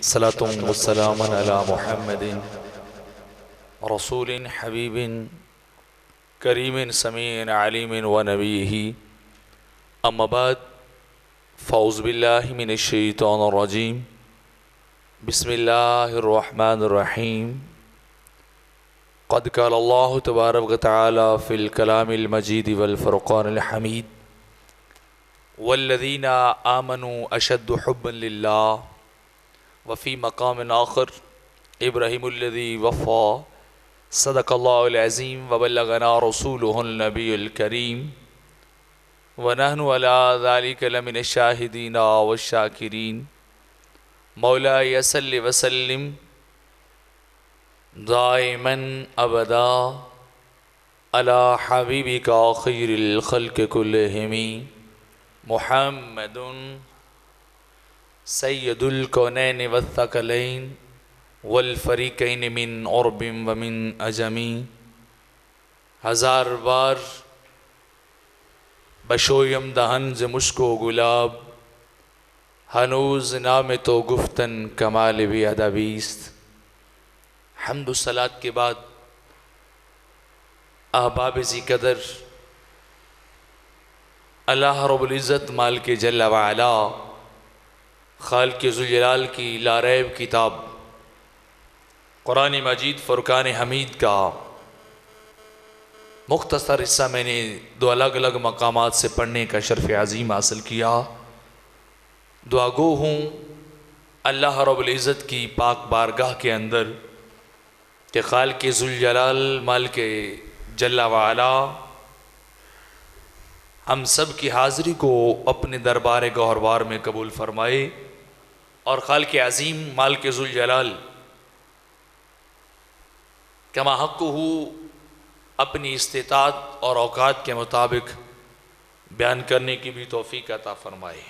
صلاة والسلام على محمد رسول حبيب كريم سميع عليم ونبيه. أما بعد، فأعوذ بالله من الشيطان الرجيم. بسم الله الرحمن الرحيم. قد قال الله تبارك وتعالى في الكلام المجيد والفرقان الحميد: والذين آمنوا أشد حبا لله. وفي مقام آخر: إبراهيم الذي وفى. صدق الله العظيم وبلغنا رسوله النبي الكريم، ونحن على ذلك لمن الشاهدين والشاكرين. مولاي صل وسلم دائما أبدا على حبيبك خير الخلق كلهم محمد سید الکونین والثقلین والفریقین من عرب ومن عجمی. ہزار بار بشویم دہن ز مشک و گلاب، ہنوز نام تو گفتن کمال بھی ادبیست. حمد و صلات کے بعد احباب ذی قدر، اللہ رب العزت مالک جل وعلا خالق ذوالجلال کی لاریب کتاب قرآن مجید فرقان حمید کا مختصر حصہ میں نے دو الگ الگ مقامات سے پڑھنے کا شرف عظیم حاصل کیا. دعا گو ہوں اللہ رب العزت کی پاک بارگاہ کے اندر کہ خالق ذوالجلال مالک جل وعلا ہم سب کی حاضری کو اپنے دربار گوہروار میں قبول فرمائے، اور خالق عظیم مالک ذوالجلال کما حق ہو اپنی استطاعت اور اوقات کے مطابق بیان کرنے کی بھی توفیق عطا فرمائے.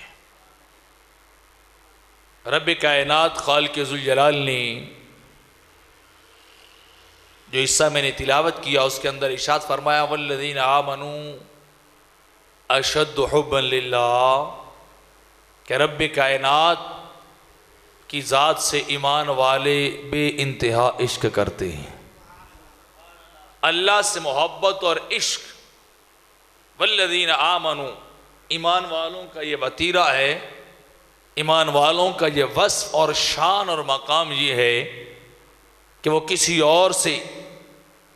رب کائنات خالق ذوالجلال نے جو حصہ میں نے تلاوت کیا اس کے اندر ارشاد فرمایا: والذین آمنوا اشد حبا للہ، کہ رب کائنات کی ذات سے ایمان والے بے انتہا عشق کرتے ہیں. اللہ سے محبت اور عشق. والذین آمنوا، ایمان والوں کا یہ وتیرہ ہے، ایمان والوں کا یہ وصف اور شان اور مقام یہ ہے کہ وہ کسی اور سے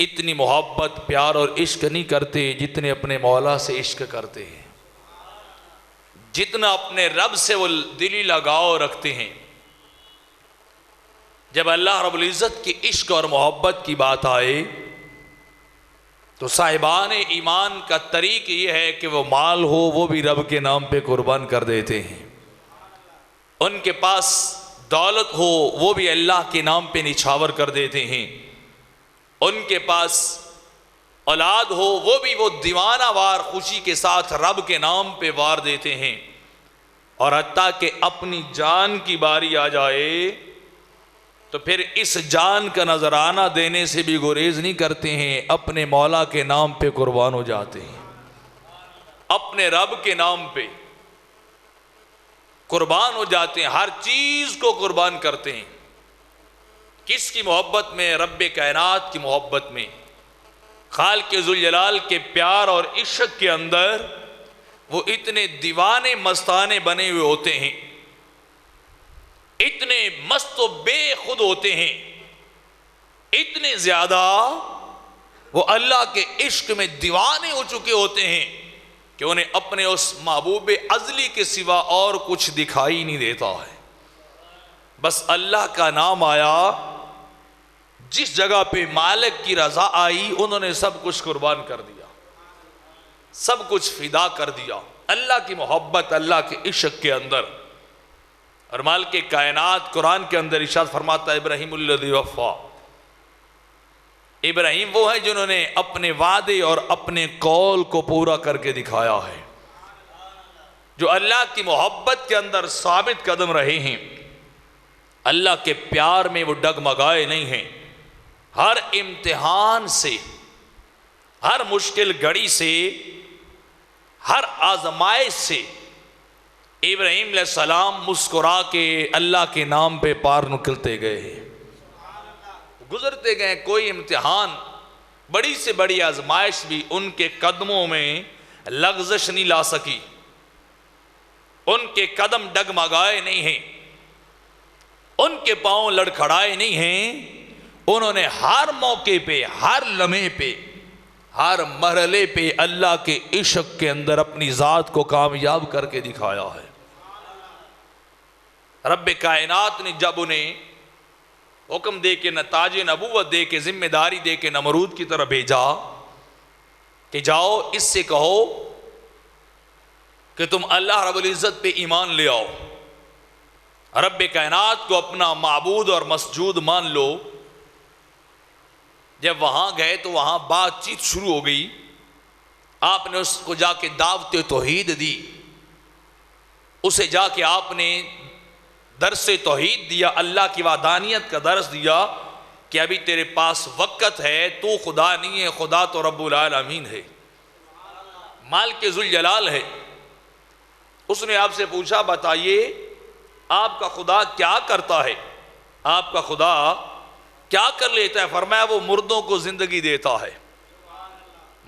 اتنی محبت، پیار اور عشق نہیں کرتے جتنے اپنے مولا سے عشق کرتے ہیں، جتنا اپنے رب سے وہ دلی لگاؤ رکھتے ہیں. جب اللہ رب العزت کی عشق اور محبت کی بات آئے تو صاحبان ایمان کا طریق یہ ہے کہ وہ مال ہو وہ بھی رب کے نام پہ قربان کر دیتے ہیں، ان کے پاس دولت ہو وہ بھی اللہ کے نام پہ نچھاور کر دیتے ہیں، ان کے پاس اولاد ہو وہ بھی وہ دیوانہ وار خوشی کے ساتھ رب کے نام پہ وار دیتے ہیں، اور حتیٰ کہ اپنی جان کی باری آ جائے تو پھر اس جان کا نذرانہ دینے سے بھی گریز نہیں کرتے ہیں، اپنے مولا کے نام پہ قربان ہو جاتے ہیں، اپنے رب کے نام پہ قربان ہو جاتے ہیں، ہر چیز کو قربان کرتے ہیں. کس کی محبت میں؟ رب کائنات کی محبت میں. خالق ذوالجلال کے پیار اور عشق کے اندر وہ اتنے دیوانے مستانے بنے ہوئے ہوتے ہیں، اتنے مست و بے خود ہوتے ہیں، اتنے زیادہ وہ اللہ کے عشق میں دیوانے ہو چکے ہوتے ہیں کہ انہیں اپنے اس محبوب ازلی کے سوا اور کچھ دکھائی نہیں دیتا ہے. بس اللہ کا نام آیا، جس جگہ پہ مالک کی رضا آئی انہوں نے سب کچھ قربان کر دیا، سب کچھ فدا کر دیا اللہ کی محبت، اللہ کے عشق کے اندر. اور مالک کائنات قرآن کے اندر ارشاد فرماتا ہے: ابراہیم الذی وفا. ابراہیم وہ ہیں جنہوں نے اپنے وعدے اور اپنے قول کو پورا کر کے دکھایا ہے، جو اللہ کی محبت کے اندر ثابت قدم رہے ہیں، اللہ کے پیار میں وہ ڈگمگائے نہیں ہیں. ہر امتحان سے، ہر مشکل گھڑی سے، ہر آزمائش سے ابراہیم علیہ السلام مسکرا کے اللہ کے نام پہ پار نکلتے گئے، گزرتے گئے. کوئی امتحان، بڑی سے بڑی آزمائش بھی ان کے قدموں میں لغزش نہیں لا سکی، ان کے قدم ڈگمگائے نہیں ہیں، ان کے پاؤں لڑکھڑائے نہیں ہیں. انہوں نے ہر موقع پہ، ہر لمحے پہ، ہر مرحلے پہ اللہ کے عشق کے اندر اپنی ذات کو کامیاب کر کے دکھایا ہے. رب کائنات نے جب انہیں حکم دے کے، تاج نبوت دے کے، ذمہ داری دے کے نمرود کی طرف بھیجا کہ جاؤ اس سے کہو کہ تم اللہ رب العزت پہ ایمان لے آؤ، رب کائنات کو اپنا معبود اور مسجود مان لو. جب وہاں گئے تو وہاں بات چیت شروع ہو گئی. آپ نے اس کو جا کے دعوت توحید دی، اسے جا کے آپ نے درس توحید دیا، اللہ کی وحدانیت کا درس دیا کہ ابھی تیرے پاس وقت ہے، تو خدا نہیں ہے، خدا تو رب العالمین ہے، مالک ذوالجلال ہے. اس نے آپ سے پوچھا بتائیے آپ کا خدا کیا کرتا ہے، آپ کا خدا کیا کر لیتا ہے؟ فرمایا وہ مردوں کو زندگی دیتا ہے،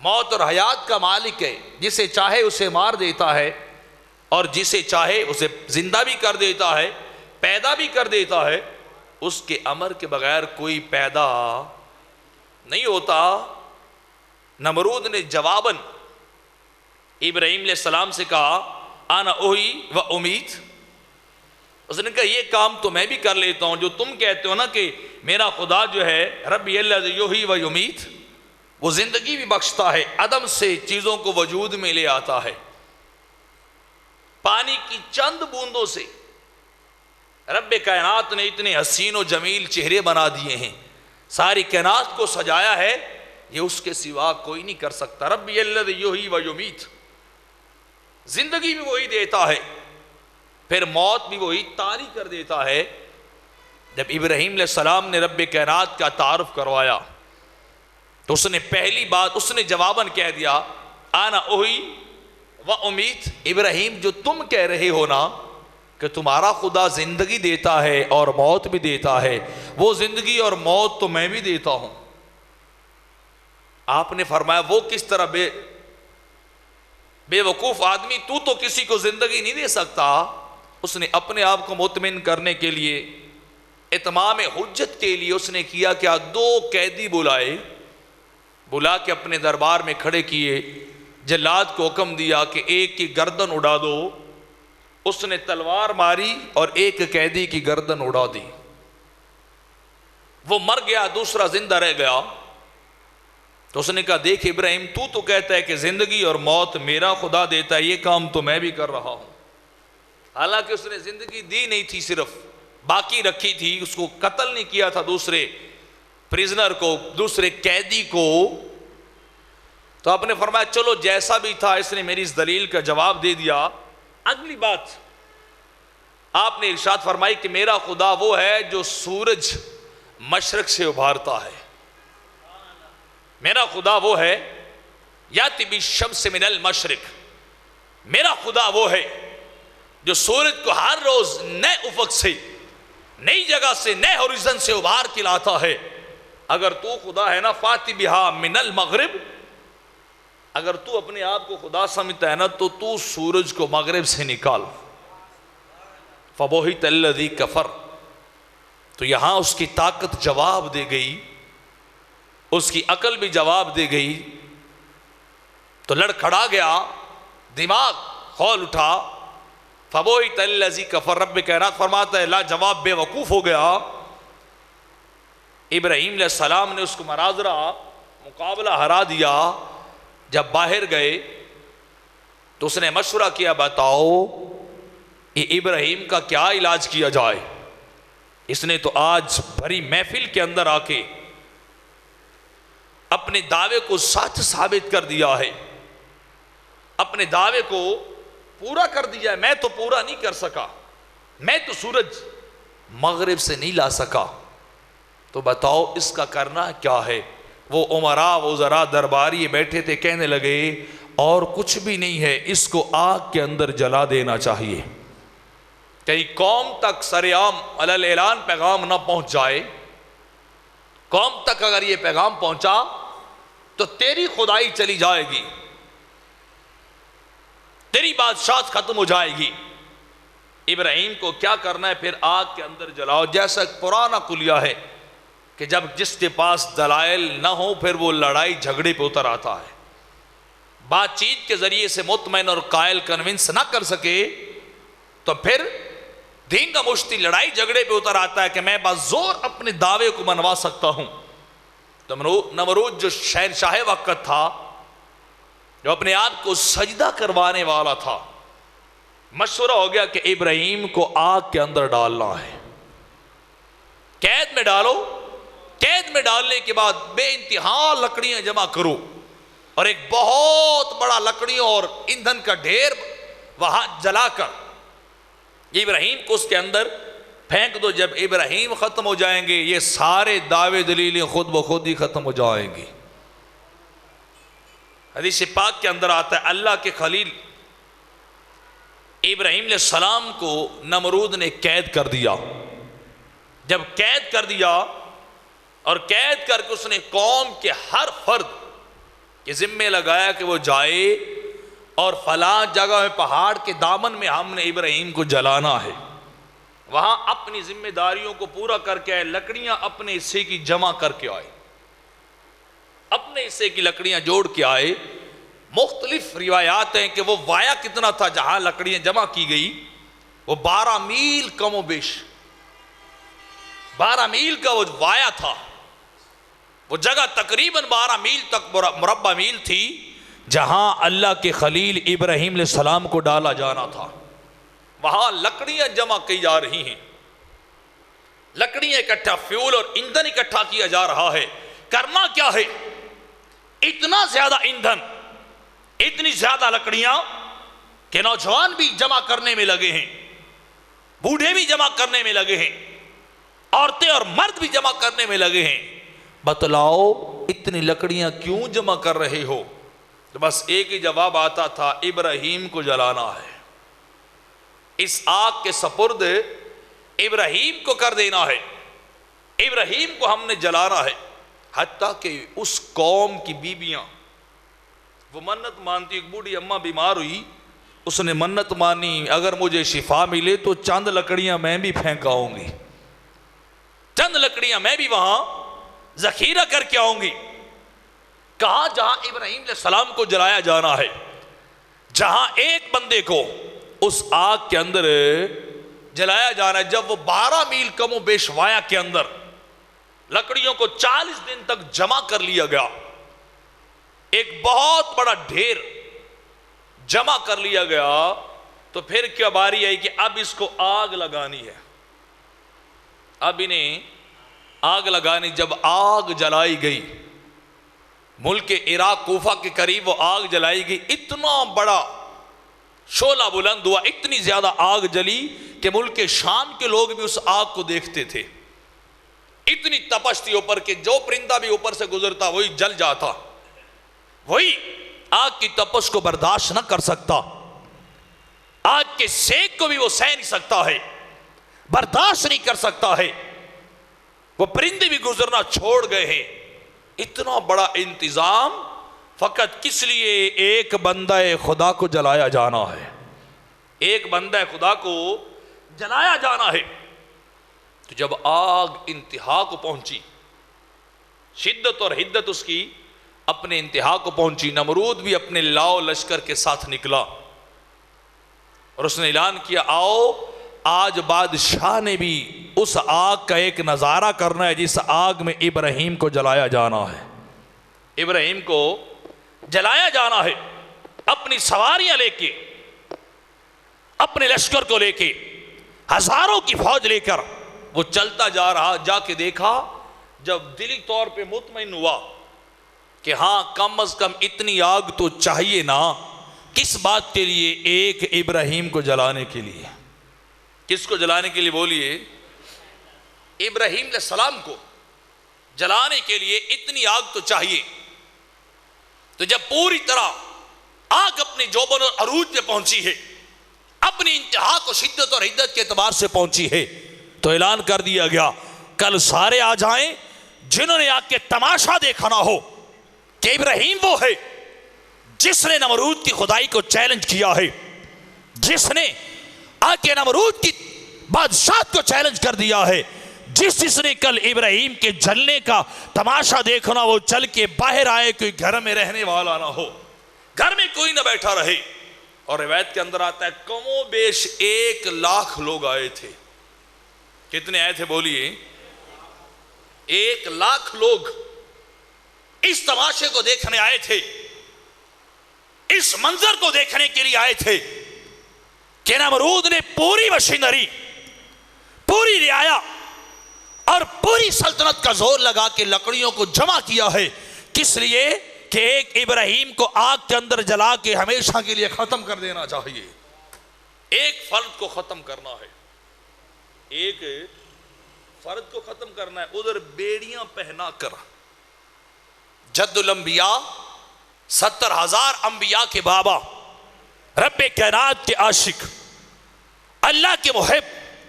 موت اور حیات کا مالک ہے، جسے چاہے اسے مار دیتا ہے اور جسے چاہے اسے زندہ بھی کر دیتا ہے، پیدا بھی کر دیتا ہے. اس کے امر کے بغیر کوئی پیدا نہیں ہوتا. نمرود نے جواباً ابراہیم علیہ السلام سے کہا انا اوحی و امیت. اس نے کہا یہ کام تو میں بھی کر لیتا ہوں جو تم کہتے ہو نا کہ میرا خدا جو ہے ربی اللہ یحیی و یمیت، وہ زندگی بھی بخشتا ہے، عدم سے چیزوں کو وجود میں لے آتا ہے. پانی کی چند بوندوں سے رب کائنات نے اتنے حسین و جمیل چہرے بنا دیے ہیں، ساری کائنات کو سجایا ہے، یہ اس کے سوا کوئی نہیں کر سکتا. ربی اللہ یحیی و یمیت، زندگی بھی وہی دیتا ہے، پھر موت بھی وہی طاری کر دیتا ہے. جب ابراہیم علیہ السلام نے رب کائنات کا تعارف کروایا تو اس نے پہلی بات اس نے جواباً کہہ دیا انا اوحی و امیت. ابراہیم جو تم کہہ رہے ہو نا کہ تمہارا خدا زندگی دیتا ہے اور موت بھی دیتا ہے، وہ زندگی اور موت تو میں بھی دیتا ہوں. آپ نے فرمایا وہ کس طرح بے وقوف آدمی، تو کسی کو زندگی نہیں دے سکتا. اس نے اپنے آپ کو مطمئن کرنے کے لیے، اتمام حجت کے لیے اس نے کیا کیا، 2 قیدی بلا کے اپنے دربار میں کھڑے کیے. جلاد کو حکم دیا کہ ایک کی گردن اڑا دو. اس نے تلوار ماری اور ایک قیدی کی گردن اڑا دی. وہ مر گیا، دوسرا زندہ رہ گیا. تو اس نے کہا دیکھ ابراہیم تو کہتا ہے کہ زندگی اور موت میرا خدا دیتا ہے، یہ کام تو میں بھی کر رہا ہوں. حالانکہ اس نے زندگی دی نہیں تھی، صرف باقی رکھی تھی، اس کو قتل نہیں کیا تھا دوسرے پریزنر کو، دوسرے قیدی کو. تو آپ نے فرمایا چلو جیسا بھی تھا، اس نے میری اس دلیل کا جواب دے دیا. اگلی بات آپ نے ارشاد فرمائی کہ میرا خدا وہ ہے جو سورج مشرق سے ابھارتا ہے، میرا خدا وہ ہے یاتی بالشمس من المشرق، میرا خدا وہ ہے جو سورج کو ہر روز نئے افق سے، نئی جگہ سے، نئے ہوریزن سے ابھار کے لاتا ہے. اگر تو خدا ہے نا فاتی بہا من المغرب، اگر تو اپنے آپ کو خدا سمجھتا ہے نا تو سورج کو مغرب سے نکال. فبہت الذی کفر. تو یہاں اس کی طاقت جواب دے گئی، اس کی عقل بھی جواب دے گئی. تو لڑکھڑا گیا، دماغ خول اٹھا. فبہت الذی کفر، رب کائنات فرماتا ہے لا جواب بے وقوف ہو گیا. ابراہیم علیہ السلام نے اس کو مناظرہ مقابلہ ہرا دیا. جب باہر گئے تو اس نے مشورہ کیا بتاؤ یہ ابراہیم کا کیا علاج کیا جائے. اس نے تو آج بھری محفل کے اندر آ کے اپنے دعوے کو سچ ثابت کر دیا ہے، اپنے دعوے کو پورا کر دیا ہے. میں تو پورا نہیں کر سکا، میں تو سورج مغرب سے نہیں لا سکا، تو بتاؤ اس کا کرنا کیا ہے. وہ عمراء وزراء درباری بیٹھے تھے، کہنے لگے اور کچھ بھی نہیں ہے، اس کو آگ کے اندر جلا دینا چاہیے. کہیں قوم تک سرعام علی اعلان پیغام نہ پہنچ جائے، قوم تک اگر یہ پیغام پہنچا تو تیری خدائی چلی جائے گی، تیری بادشاہت ختم ہو جائے گی۔ ابراہیم کو کیا کرنا ہے؟ پھر آگ کے اندر جلاؤ۔ جیسا ایک پرانا کلیہ ہے کہ جب جس کے پاس دلائل نہ ہو پھر وہ لڑائی جھگڑے پہ اتر آتا ہے، بات چیت کے ذریعے سے مطمئن اور قائل کنونس نہ کر سکے تو پھر دین کا مشتی لڑائی جھگڑے پہ اتر آتا ہے کہ میں بزور اپنے دعوے کو منوا سکتا ہوں۔ تو نمرود جو شہنشاہ وقت تھا، جو اپنے آپ کو سجدہ کروانے والا تھا، مشورہ ہو گیا کہ ابراہیم کو آگ کے اندر ڈالنا ہے، قید میں ڈالو، قید میں ڈالنے کے بعد بے انتہا لکڑیاں جمع کرو اور ایک بہت بڑا لکڑیوں اور ایندھن کا ڈھیر وہاں جلا کر ابراہیم کو اس کے اندر پھینک دو۔ جب ابراہیم ختم ہو جائیں گے یہ سارے دعوے دلیلیں خود بخود ہی ختم ہو جائیں گی۔ حدیث پاک کے اندر آتا ہے اللہ کے خلیل ابراہیم علیہ السلام کو نمرود نے قید کر دیا۔ جب قید کر دیا اور قید کر کے اس نے قوم کے ہر فرد کے ذمے لگایا کہ وہ جائے اور فلاں جگہ میں پہاڑ کے دامن میں ہم نے ابراہیم کو جلانا ہے، وہاں اپنی ذمہ داریوں کو پورا کر کے آئے، لکڑیاں اپنے حصے کی جمع کر کے آئے، اپنے حصے کی لکڑیاں جوڑ کے آئے۔ مختلف روایات ہیں کہ وہ وایا کتنا تھا جہاں لکڑیاں جمع کی گئی، وہ 12 میل کم و بیش 12 میل کا وہ وایا تھا، وہ جگہ تقریباً 12 میل تک مربع میل تھی جہاں اللہ کے خلیل ابراہیم علیہ السلام کو ڈالا جانا تھا۔ وہاں لکڑیاں جمع کی جا رہی ہیں، لکڑیاں اکٹھا، فیول اور ایندھن اکٹھا کیا جا رہا ہے۔ کرنا کیا ہے؟ اتنا زیادہ ایندھن، اتنی زیادہ لکڑیاں کہ نوجوان بھی جمع کرنے میں لگے ہیں، بوڑھے بھی جمع کرنے میں لگے ہیں، عورتیں اور مرد بھی جمع کرنے میں لگے ہیں۔ بتلاؤ اتنی لکڑیاں کیوں جمع کر رہے ہو؟ تو بس ایک ہی جواب آتا تھا، ابراہیم کو جلانا ہے، اس آگ کے سپرد ابراہیم کو کر دینا ہے، ابراہیم کو ہم نے جلانا ہے۔ حتیٰ کہ اس قوم کی بیویاں وہ منت مانتی، ایک بوڑھی اماں بیمار ہوئی، اس نے منت مانی اگر مجھے شفا ملے تو چند لکڑیاں میں بھی پھینک آؤں گی، چند لکڑیاں میں بھی وہاں ذخیرہ کر کے آؤں گی۔ کہاں؟ جہاں ابراہیم علیہ السلام کو جلایا جانا ہے، جہاں ایک بندے کو اس آگ کے اندر جلایا جانا ہے۔ جب وہ 12 میل کم و بیش وایا کے اندر لکڑیوں کو 40 دن تک جمع کر لیا گیا، ایک بہت بڑا ڈھیر جمع کر لیا گیا، تو پھر کیا باری آئی کہ اب اس کو آگ لگانی ہے، اب انہیں آگ لگانی۔ جب آگ جلائی گئی، ملک عراق کوفہ کے قریب وہ آگ جلائی گئی، اتنا بڑا شعلہ بلند ہوا، اتنی زیادہ آگ جلی کہ ملک شام کے لوگ بھی اس آگ کو دیکھتے تھے۔ اتنی تپش تھی اوپر کہ جو پرندہ بھی اوپر سے گزرتا وہی جل جاتا، وہی آگ کی تپش کو برداشت نہ کر سکتا، آگ کے سیک کو بھی وہ سہ نہیں سکتا ہے، برداشت نہیں کر سکتا ہے، وہ پرندے بھی گزرنا چھوڑ گئے ہیں۔ اتنا بڑا انتظام فقط کس لیے؟ ایک بندہ خدا کو جلایا جانا ہے، ایک بندہ خدا کو جلایا جانا ہے۔ تو جب آگ انتہا کو پہنچی، شدت اور حدت اس کی اپنے انتہا کو پہنچی، نمرود بھی اپنے لاؤ لشکر کے ساتھ نکلا اور اس نے اعلان کیا، آؤ آج بادشاہ نے بھی اس آگ کا ایک نظارہ کرنا ہے جس آگ میں ابراہیم کو جلایا جانا ہے، ابراہیم کو جلایا جانا ہے۔ اپنی سواریاں لے کے، اپنے لشکر کو لے کے، ہزاروں کی فوج لے کر وہ چلتا جا رہا، جا کے دیکھا، جب دلی طور پہ مطمئن ہوا کہ ہاں کم از کم اتنی آگ تو چاہیے نا، کس بات کے لیے؟ ایک ابراہیم کو جلانے کے لیے۔ کس کو جلانے کے لیے بولیے؟ ابراہیم علیہ السلام کو جلانے کے لیے اتنی آگ تو چاہیے۔ تو جب پوری طرح آگ اپنی جوبن اور عروج پہ پہنچی ہے، اپنی انتہا کو شدت اور حدت کے اعتبار سے پہنچی ہے، تو اعلان کر دیا گیا کل سارے آ جائیں جنہوں نے آ کے تماشا دیکھا نہ ہو کہ ابراہیم وہ ہے جس نے نمرود کی خدائی کو چیلنج کیا ہے، جس نے آ کے نمرود کی بادشاہت کو چیلنج کر دیا ہے، جس نے کل ابراہیم کے جلنے کا تماشا دیکھنا، وہ چل کے باہر آئے، کوئی گھر میں رہنے والا نہ ہو، گھر میں کوئی نہ بیٹھا رہے۔ اور روایت کے اندر آتا ہے کم و بیش 1,00,000 لوگ آئے تھے۔ کتنے آئے تھے بولیے؟ 1,00,000 لوگ اس تماشے کو دیکھنے آئے تھے، اس منظر کو دیکھنے کے لیے آئے تھے کہ نمرود نے پوری مشینری، پوری رعایا اور پوری سلطنت کا زور لگا کے لکڑیوں کو جمع کیا ہے، کس لیے کہ ایک ابراہیم کو آگ کے اندر جلا کے ہمیشہ کے لیے ختم کر دینا چاہیے، ایک فرد کو ختم کرنا ہے، ایک فرد کو ختم کرنا ہے۔ ادھر بیڑیاں پہنا کر جد الانبیاء 70,000 انبیاء کے بابا، رب کائنات کے عاشق، اللہ کے محب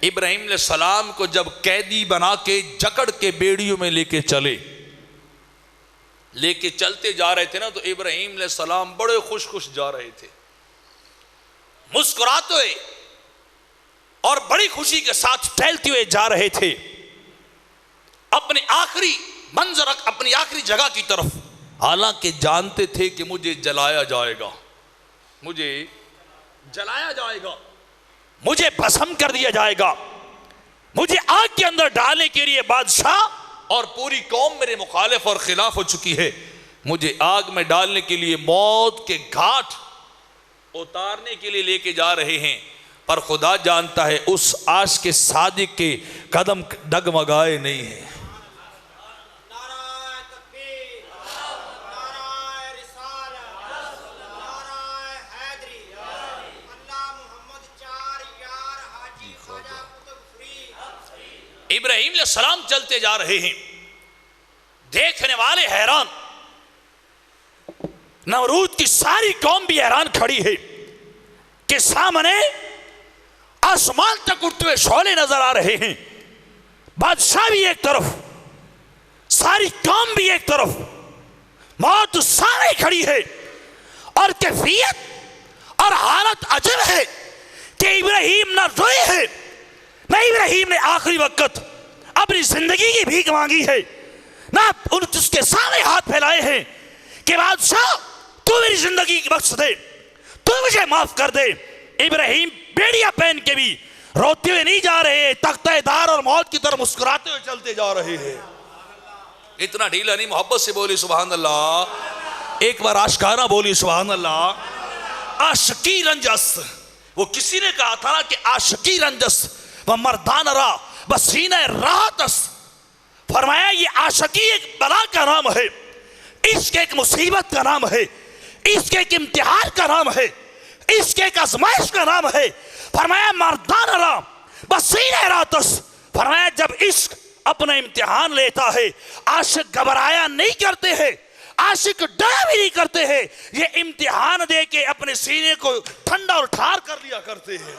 ابراہیم علیہ السلام کو جب قیدی بنا کے جکڑ کے بیڑیوں میں لے کے چلتے جا رہے تھے نا، تو ابراہیم علیہ السلام بڑے خوش جا رہے تھے، مسکراتے ہوئے اور بڑی خوشی کے ساتھ ٹہلتے ہوئے جا رہے تھے اپنے آخری منظر، اپنی آخری جگہ کی طرف، حالانکہ جانتے تھے کہ مجھے جلایا جائے گا، مجھے جلایا جائے گا، مجھے بھسم کر دیا جائے گا، مجھے آگ کے اندر ڈالنے کے لیے بادشاہ اور پوری قوم میرے مخالف اور خلاف ہو چکی ہے، مجھے آگ میں ڈالنے کے لیے موت کے گھاٹ اتارنے کے لیے لے کے جا رہے ہیں، پر خدا جانتا ہے اس عاشق کے صادق کے قدم ڈگمگائے نہیں ہیں۔ ابراہیم علیہ السلام چلتے جا رہے ہیں، دیکھنے والے حیران، نمرود کی ساری قوم بھی حیران کھڑی ہے کہ سامنے آسمان تک اٹھتے ہوئے شعلے نظر آ رہے ہیں، بادشاہ بھی ایک طرف، ساری قوم بھی ایک طرف، موت سارے کھڑی ہے، اور کیفیت اور حالت عجب ہے کہ ابراہیم نہ روئے ہے، نہ ابراہیم نے آخری وقت اپنی زندگی کی بھیک مانگی ہے، نہ اس کے سامنے ہاتھ پھیلائے ہیں کہ بادشاہ تو میری زندگی کی بخش دے، تو مجھے معاف کر دے۔ ابراہیم بیڑیاں پہن کے بھی روتے ہوئے نہیں جا رہے، تختہ دار اور موت کی طرف مسکراتے ہوئے چلتے جا رہے ہیں۔ اتنا ڈھیلا نہیں، محبت سے بولی سبحان اللہ، ایک بار عاشقانہ بولی سبحان اللہ۔ عاشقی رنجس، وہ کسی نے کہا تھا نا کہ عاشقی رنجس وہ مردان را بسینہ راحتس، فرمایا یہ عاشقی ایک بلا کا نام ہے، عشق ایک مصیبت کا نام ہے، عشق ایک امتحان کا نام ہے، عشق ایک آزمائش کا نام ہے۔ فرمایا مردان را بسینہ راحتس، فرمایا جب عشق اپنا امتحان لیتا ہے، عاشق گھبرایا نہیں کرتے ہیں، عاشق ڈرا بھی نہیں کرتے ہیں، یہ امتحان دے کے اپنے سینے کو ٹھنڈا اور ٹھار کر لیا کرتے ہیں۔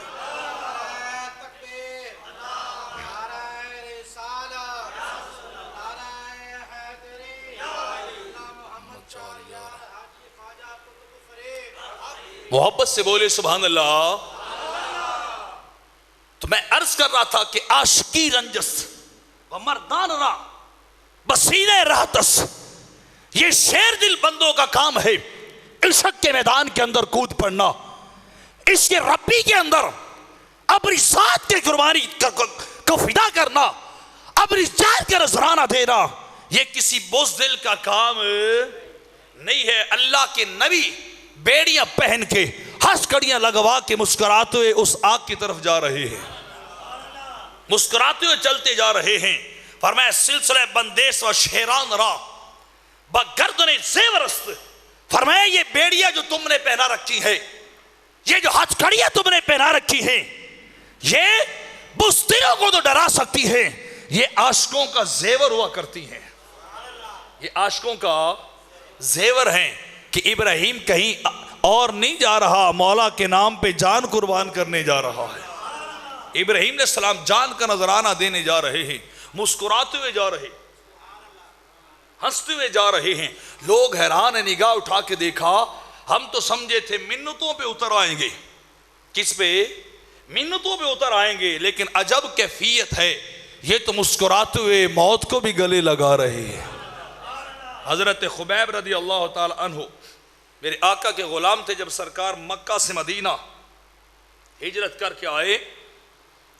محبت سے بولے سبحان اللہ۔ تو میں عرض کر رہا تھا کہ عاشقی رنجس ومردان را بسینہ راحتس، یہ شیر دل بندوں کا کام ہے، عشق کے میدان کے اندر کود پڑنا، عشق ربی کے اندر اپنی ذات کے قربانی کو فدا کرنا، اپنی جان کا نذرانہ دینا، یہ کسی بزدل کا کام نہیں ہے۔ اللہ کے نبی بیڑیاں پہن کے ہنس کڑیاں لگوا کے مسکراتے ہوئے اس آگ کی طرف جا رہے ہیں، مسکراتے ہوئے چلتے جا رہے ہیں۔ فرمایا سلسلہ بندیس و شیران را بگردن زیورست، فرمایا یہ بیڑیاں جو تم نے پہنا رکھی ہے، یہ جو ہتھ کڑیاں تم نے پہنا رکھی ہیں، یہ بزدلوں کو تو ڈرا سکتی ہے، یہ عاشقوں کا زیور ہوا کرتی ہیں، یہ عاشقوں کا زیور ہیں کہ ابراہیم کہیں اور نہیں جا رہا، مولا کے نام پہ جان قربان کرنے جا رہا ہے۔ ابراہیم علیہ السلام جان کا نذرانہ دینے جا رہے ہیں، مسکراتے ہوئے جا رہے، ہنستے ہوئے جا رہے ہیں۔ لوگ حیران ہیں، نگاہ اٹھا کے دیکھا، ہم تو سمجھے تھے منتوں پہ اتر آئیں گے۔ کس پہ؟ منتوں پہ اتر آئیں گے، لیکن عجب کیفیت ہے، یہ تو مسکراتے ہوئے موت کو بھی گلے لگا رہے ہیں۔ حضرت خبیب رضی اللہ تعالی عنہ میرے آقا کے غلام تھے۔ جب سرکار مکہ سے مدینہ ہجرت کر کے آئے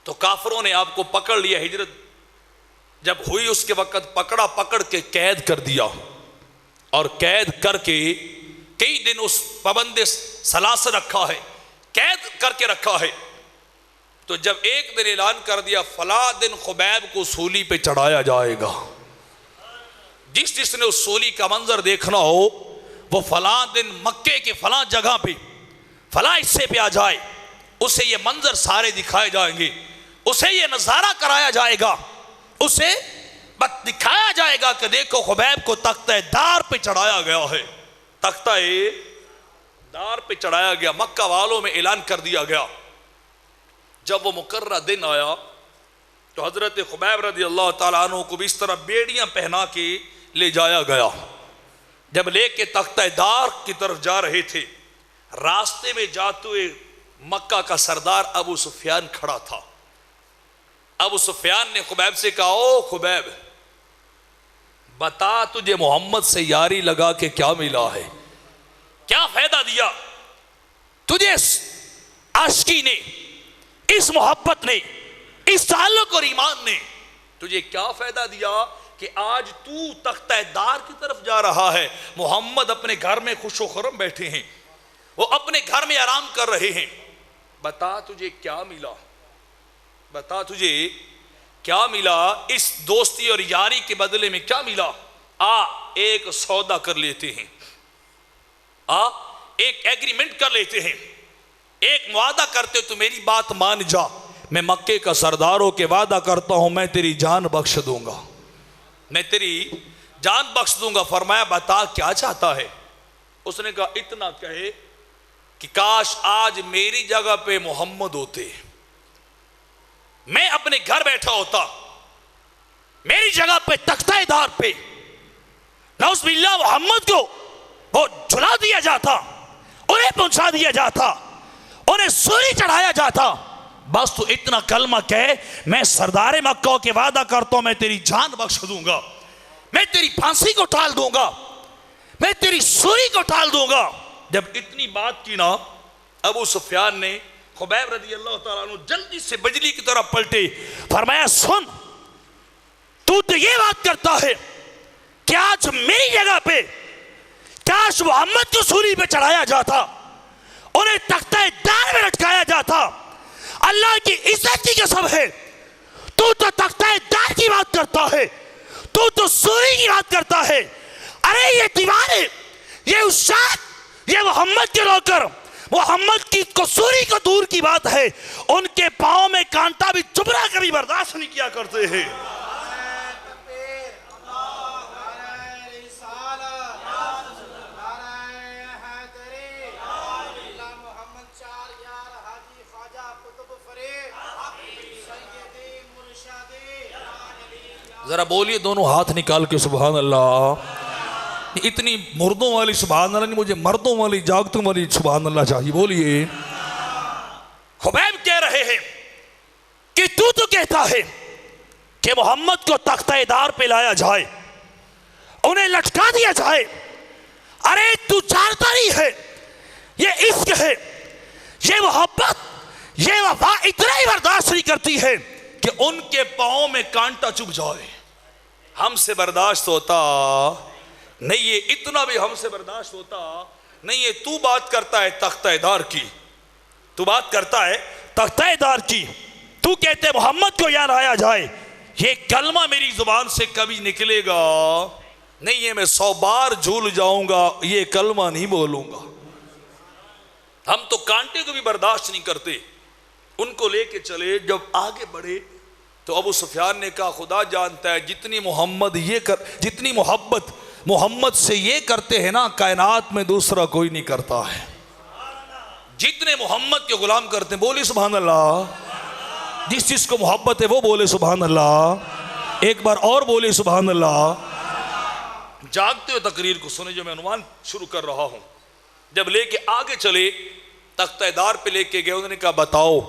تو کافروں نے آپ کو پکڑ لیا۔ ہجرت جب ہوئی اس کے وقت پکڑ کے قید کر دیا، اور قید کر کے کئی دن اس پابند سلاسل رکھا ہے، قید کر کے رکھا ہے۔ تو جب ایک دن اعلان کر دیا فلاں دن خبیب کو سولی پہ چڑھایا جائے گا، جس نے اس سولی کا منظر دیکھنا ہو وہ فلاں دن مکے کے فلاں جگہ پہ فلاں حصے پہ آ جائے، اسے یہ منظر سارے دکھائے جائیں گے، اسے یہ نظارہ کرایا جائے گا، اسے دکھایا جائے گا کہ دیکھو خبیب کو تختہ دار پہ چڑھایا گیا ہے، تختہ دار پہ چڑھایا گیا، مکہ والوں میں اعلان کر دیا گیا۔ جب وہ مقررہ دن آیا تو حضرت خبیب رضی اللہ تعالیٰ عنہ کو بھی اس طرح بیڑیاں پہنا کے لے جایا گیا۔ جب لے کے تختہ دار کی طرف جا رہے تھے، راستے میں جاتے ہوئے مکہ کا سردار ابو سفیان کھڑا تھا۔ ابو سفیان نے خبیب سے کہا، او خبیب، بتا تجھے محمد سے یاری لگا کے کیا ملا ہے، کیا فائدہ دیا تجھے اس عاشقی نے، اس محبت نے، اس تعلق اور ایمان نے تجھے کیا فائدہ دیا کہ آج تو تختہ دار کی طرف جا رہا ہے؟ محمد اپنے گھر میں خوش و خرم بیٹھے ہیں، وہ اپنے گھر میں آرام کر رہے ہیں، بتا تجھے کیا ملا، بتا تجھے کیا ملا، اس دوستی اور یاری کے بدلے میں کیا ملا؟ ایک سودا کر لیتے ہیں، ایک ایگریمنٹ کر لیتے ہیں، ایک وعدہ کرتے، تو میری بات مان جا، میں مکے کا سرداروں کے وعدہ کرتا ہوں میں تیری جان بخش دوں گا، میں تیری جان بخش دوں گا۔ فرمایا بتا کیا چاہتا ہے؟ اس نے کہا اتنا کہے کہ کاش آج میری جگہ پہ محمد ہوتے، میں اپنے گھر بیٹھا ہوتا، میری جگہ پہ تختہ دار پہ نعوذ باللہ محمد کو وہ جلا دیا جاتا، انہیں پہنچا دیا جاتا، انہیں سولی چڑھایا جاتا۔ بس تو اتنا کلمہ کہے، میں سردار مکہ کے وعدہ کرتا ہوں میں تیری جان بخش دوں گا، میں تیری پھانسی کو ٹال دوں گا، میں تیری سولی کو ٹال دوں گا۔ جب اتنی بات کی نا، ابو سفیان نے خبیب رضی اللہ تعالیٰ عنہ جلدی سے بجلی کی طرف پلٹے، فرمایا سن، تو یہ بات کرتا ہے کہ آج میری جگہ پہ کاش محمد کو سولی پہ چڑھایا جاتا، انہیں تختہ دار میں لٹکایا جاتا۔ اللہ کی عزت کی قسم ہے، تو تختہ دار کی بات کرتا ہے، تو سولی کی بات کرتا ہے۔ ارے یہ دیوانے، یہ عشاق، یہ محمد کے نوکر، محمد کی سولی کو دور کی بات ہے، ان کے پاؤں میں کانٹا بھی چبھنا کبھی برداشت نہیں کیا کرتے ہیں۔ ذرا بولیے دونوں ہاتھ نکال کے سبحان اللہ۔ اتنی مردوں والی سبحان اللہ نہیں، مجھے مردوں والی جاگتوں والی سبحان اللہ چاہیے، بولیے۔ خبیب کہہ رہے ہیں کہ تو کہتا ہے کہ محمد کو تختہ دار پہ لایا جائے، انہیں لٹکا دیا جائے، ارے تو جانتا نہیں ہے یہ عشق ہے، یہ محبت، یہ وفا اتنا ہی برداشت نہیں کرتی ہے کہ ان کے پاؤں میں کانٹا چبھ جائے۔ ہم سے برداشت ہوتا نہیں، یہ اتنا بھی ہم سے برداشت ہوتا نہیں ہے۔ تو بات کرتا ہے تختہ دار کی، تو بات کرتا ہے تختہ دار کی، تو کہتے محمد کو یہاں لایا جائے، یہ کلمہ میری زبان سے کبھی نکلے گا نہیں ہے، میں 100 بار جھول جاؤں گا یہ کلمہ نہیں بولوں گا۔ ہم تو کانٹے کو بھی برداشت نہیں کرتے۔ ان کو لے کے چلے، جب آگے بڑھے تو ابو سفیان نے کہا خدا جانتا ہے جتنی محبت محمد سے یہ کرتے ہیں نا، کائنات میں دوسرا کوئی نہیں کرتا ہے۔ جتنے محمد کے غلام کرتے ہیں بولے سبحان اللہ. جس چیز کو محبت ہے وہ بولے سبحان اللہ. ایک بار اور بولے سبحان اللہ. جاگتے ہوئے تقریر کو سنے جو میں عنوان شروع کر رہا ہوں. جب لے کے آگے چلے تختہ دار پہ لے کے گئے, انہوں نے کہا بتاؤ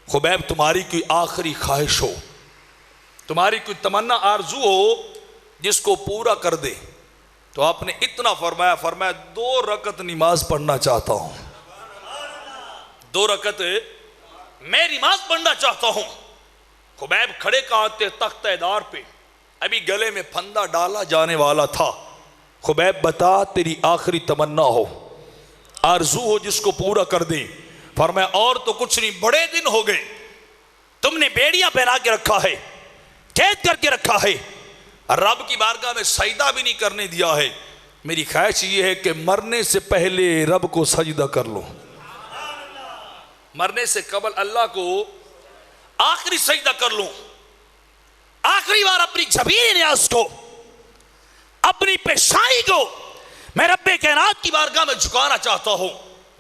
خبیب تمہاری کوئی آخری خواہش ہو, تمہاری کوئی تمنا آرزو ہو جس کو پورا کر دے. تو آپ نے اتنا فرمایا 2 رکعت نماز پڑھنا چاہتا ہوں, 2 رکعت میں نماز پڑھنا چاہتا ہوں. خبیب کھڑے کہاں تھے؟ تختہ دار پہ. ابھی گلے میں پھندا ڈالا جانے والا تھا. خبیب بتا تیری آخری تمنا ہو, آرزو ہو جس کو پورا کر دے. فرمایا اور تو کچھ نہیں, بڑے دن ہو گئے, تم نے بیڑیاں پہنا کے رکھا ہے, قید کر کے رکھا ہے, رب کی بارگاہ میں سجدہ بھی نہیں کرنے دیا ہے. میری خواہش یہ ہے کہ مرنے سے پہلے رب کو سجدہ کر لو, مرنے سے قبل اللہ کو آخری سجدہ کر لوں, آخری بار اپنی جبین نیاز کو, اپنی پیشانی کو میں رب کائنات کی بارگاہ میں جھکانا چاہتا ہوں.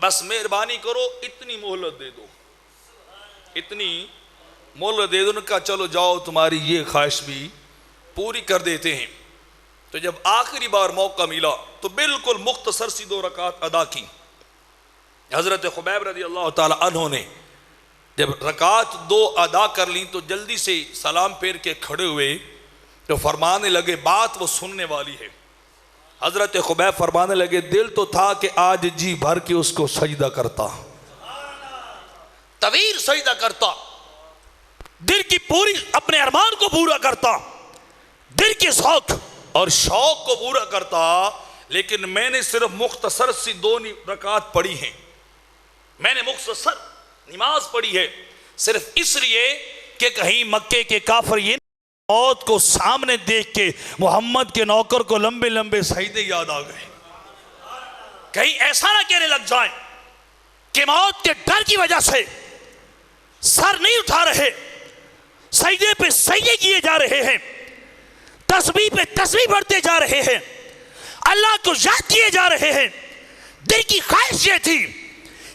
بس مہربانی کرو اتنی مہلت دے دو, اتنی مہلت دے دو. نے کہا چلو جاؤ تمہاری یہ خواہش بھی پوری کر دیتے ہیں. تو جب آخری بار موقع ملا تو بالکل مختصر سی 2 رکعت ادا کی. حضرت خبیب رضی اللہ تعالی عنہ نے جب رکعت 2 ادا کر لیں تو جلدی سے سلام پھیر کے کھڑے ہوئے تو فرمانے لگے, بات وہ سننے والی ہے. حضرت خبیب فرمانے لگے دل تو تھا کہ آج جی بھر کے اس کو سجدہ کرتا, طویل سجدہ کرتا, دل کی پوری اپنے ارمان کو پورا کرتا, دل کے ذوق اور شوق کو پورا کرتا. لیکن میں نے صرف مختصر سی 2 رکعت پڑھی ہیں, میں نے مختصر نماز پڑھی ہے صرف اس لیے کہ کہیں مکے کے کافر یہ موت کو سامنے دیکھ کے محمد کے نوکر کو لمبے لمبے سجدے یاد آ گئے. کہیں ایسا نہ کہنے لگ جائیں کہ موت کے ڈر کی وجہ سے سر نہیں اٹھا رہے, سجدے پہ سجدے کیے جا رہے ہیں, تسبیح پہ تسبیح پڑھتے جا رہے ہیں, اللہ کو یاد کیے جا رہے ہیں. دل کی خواہش یہ تھی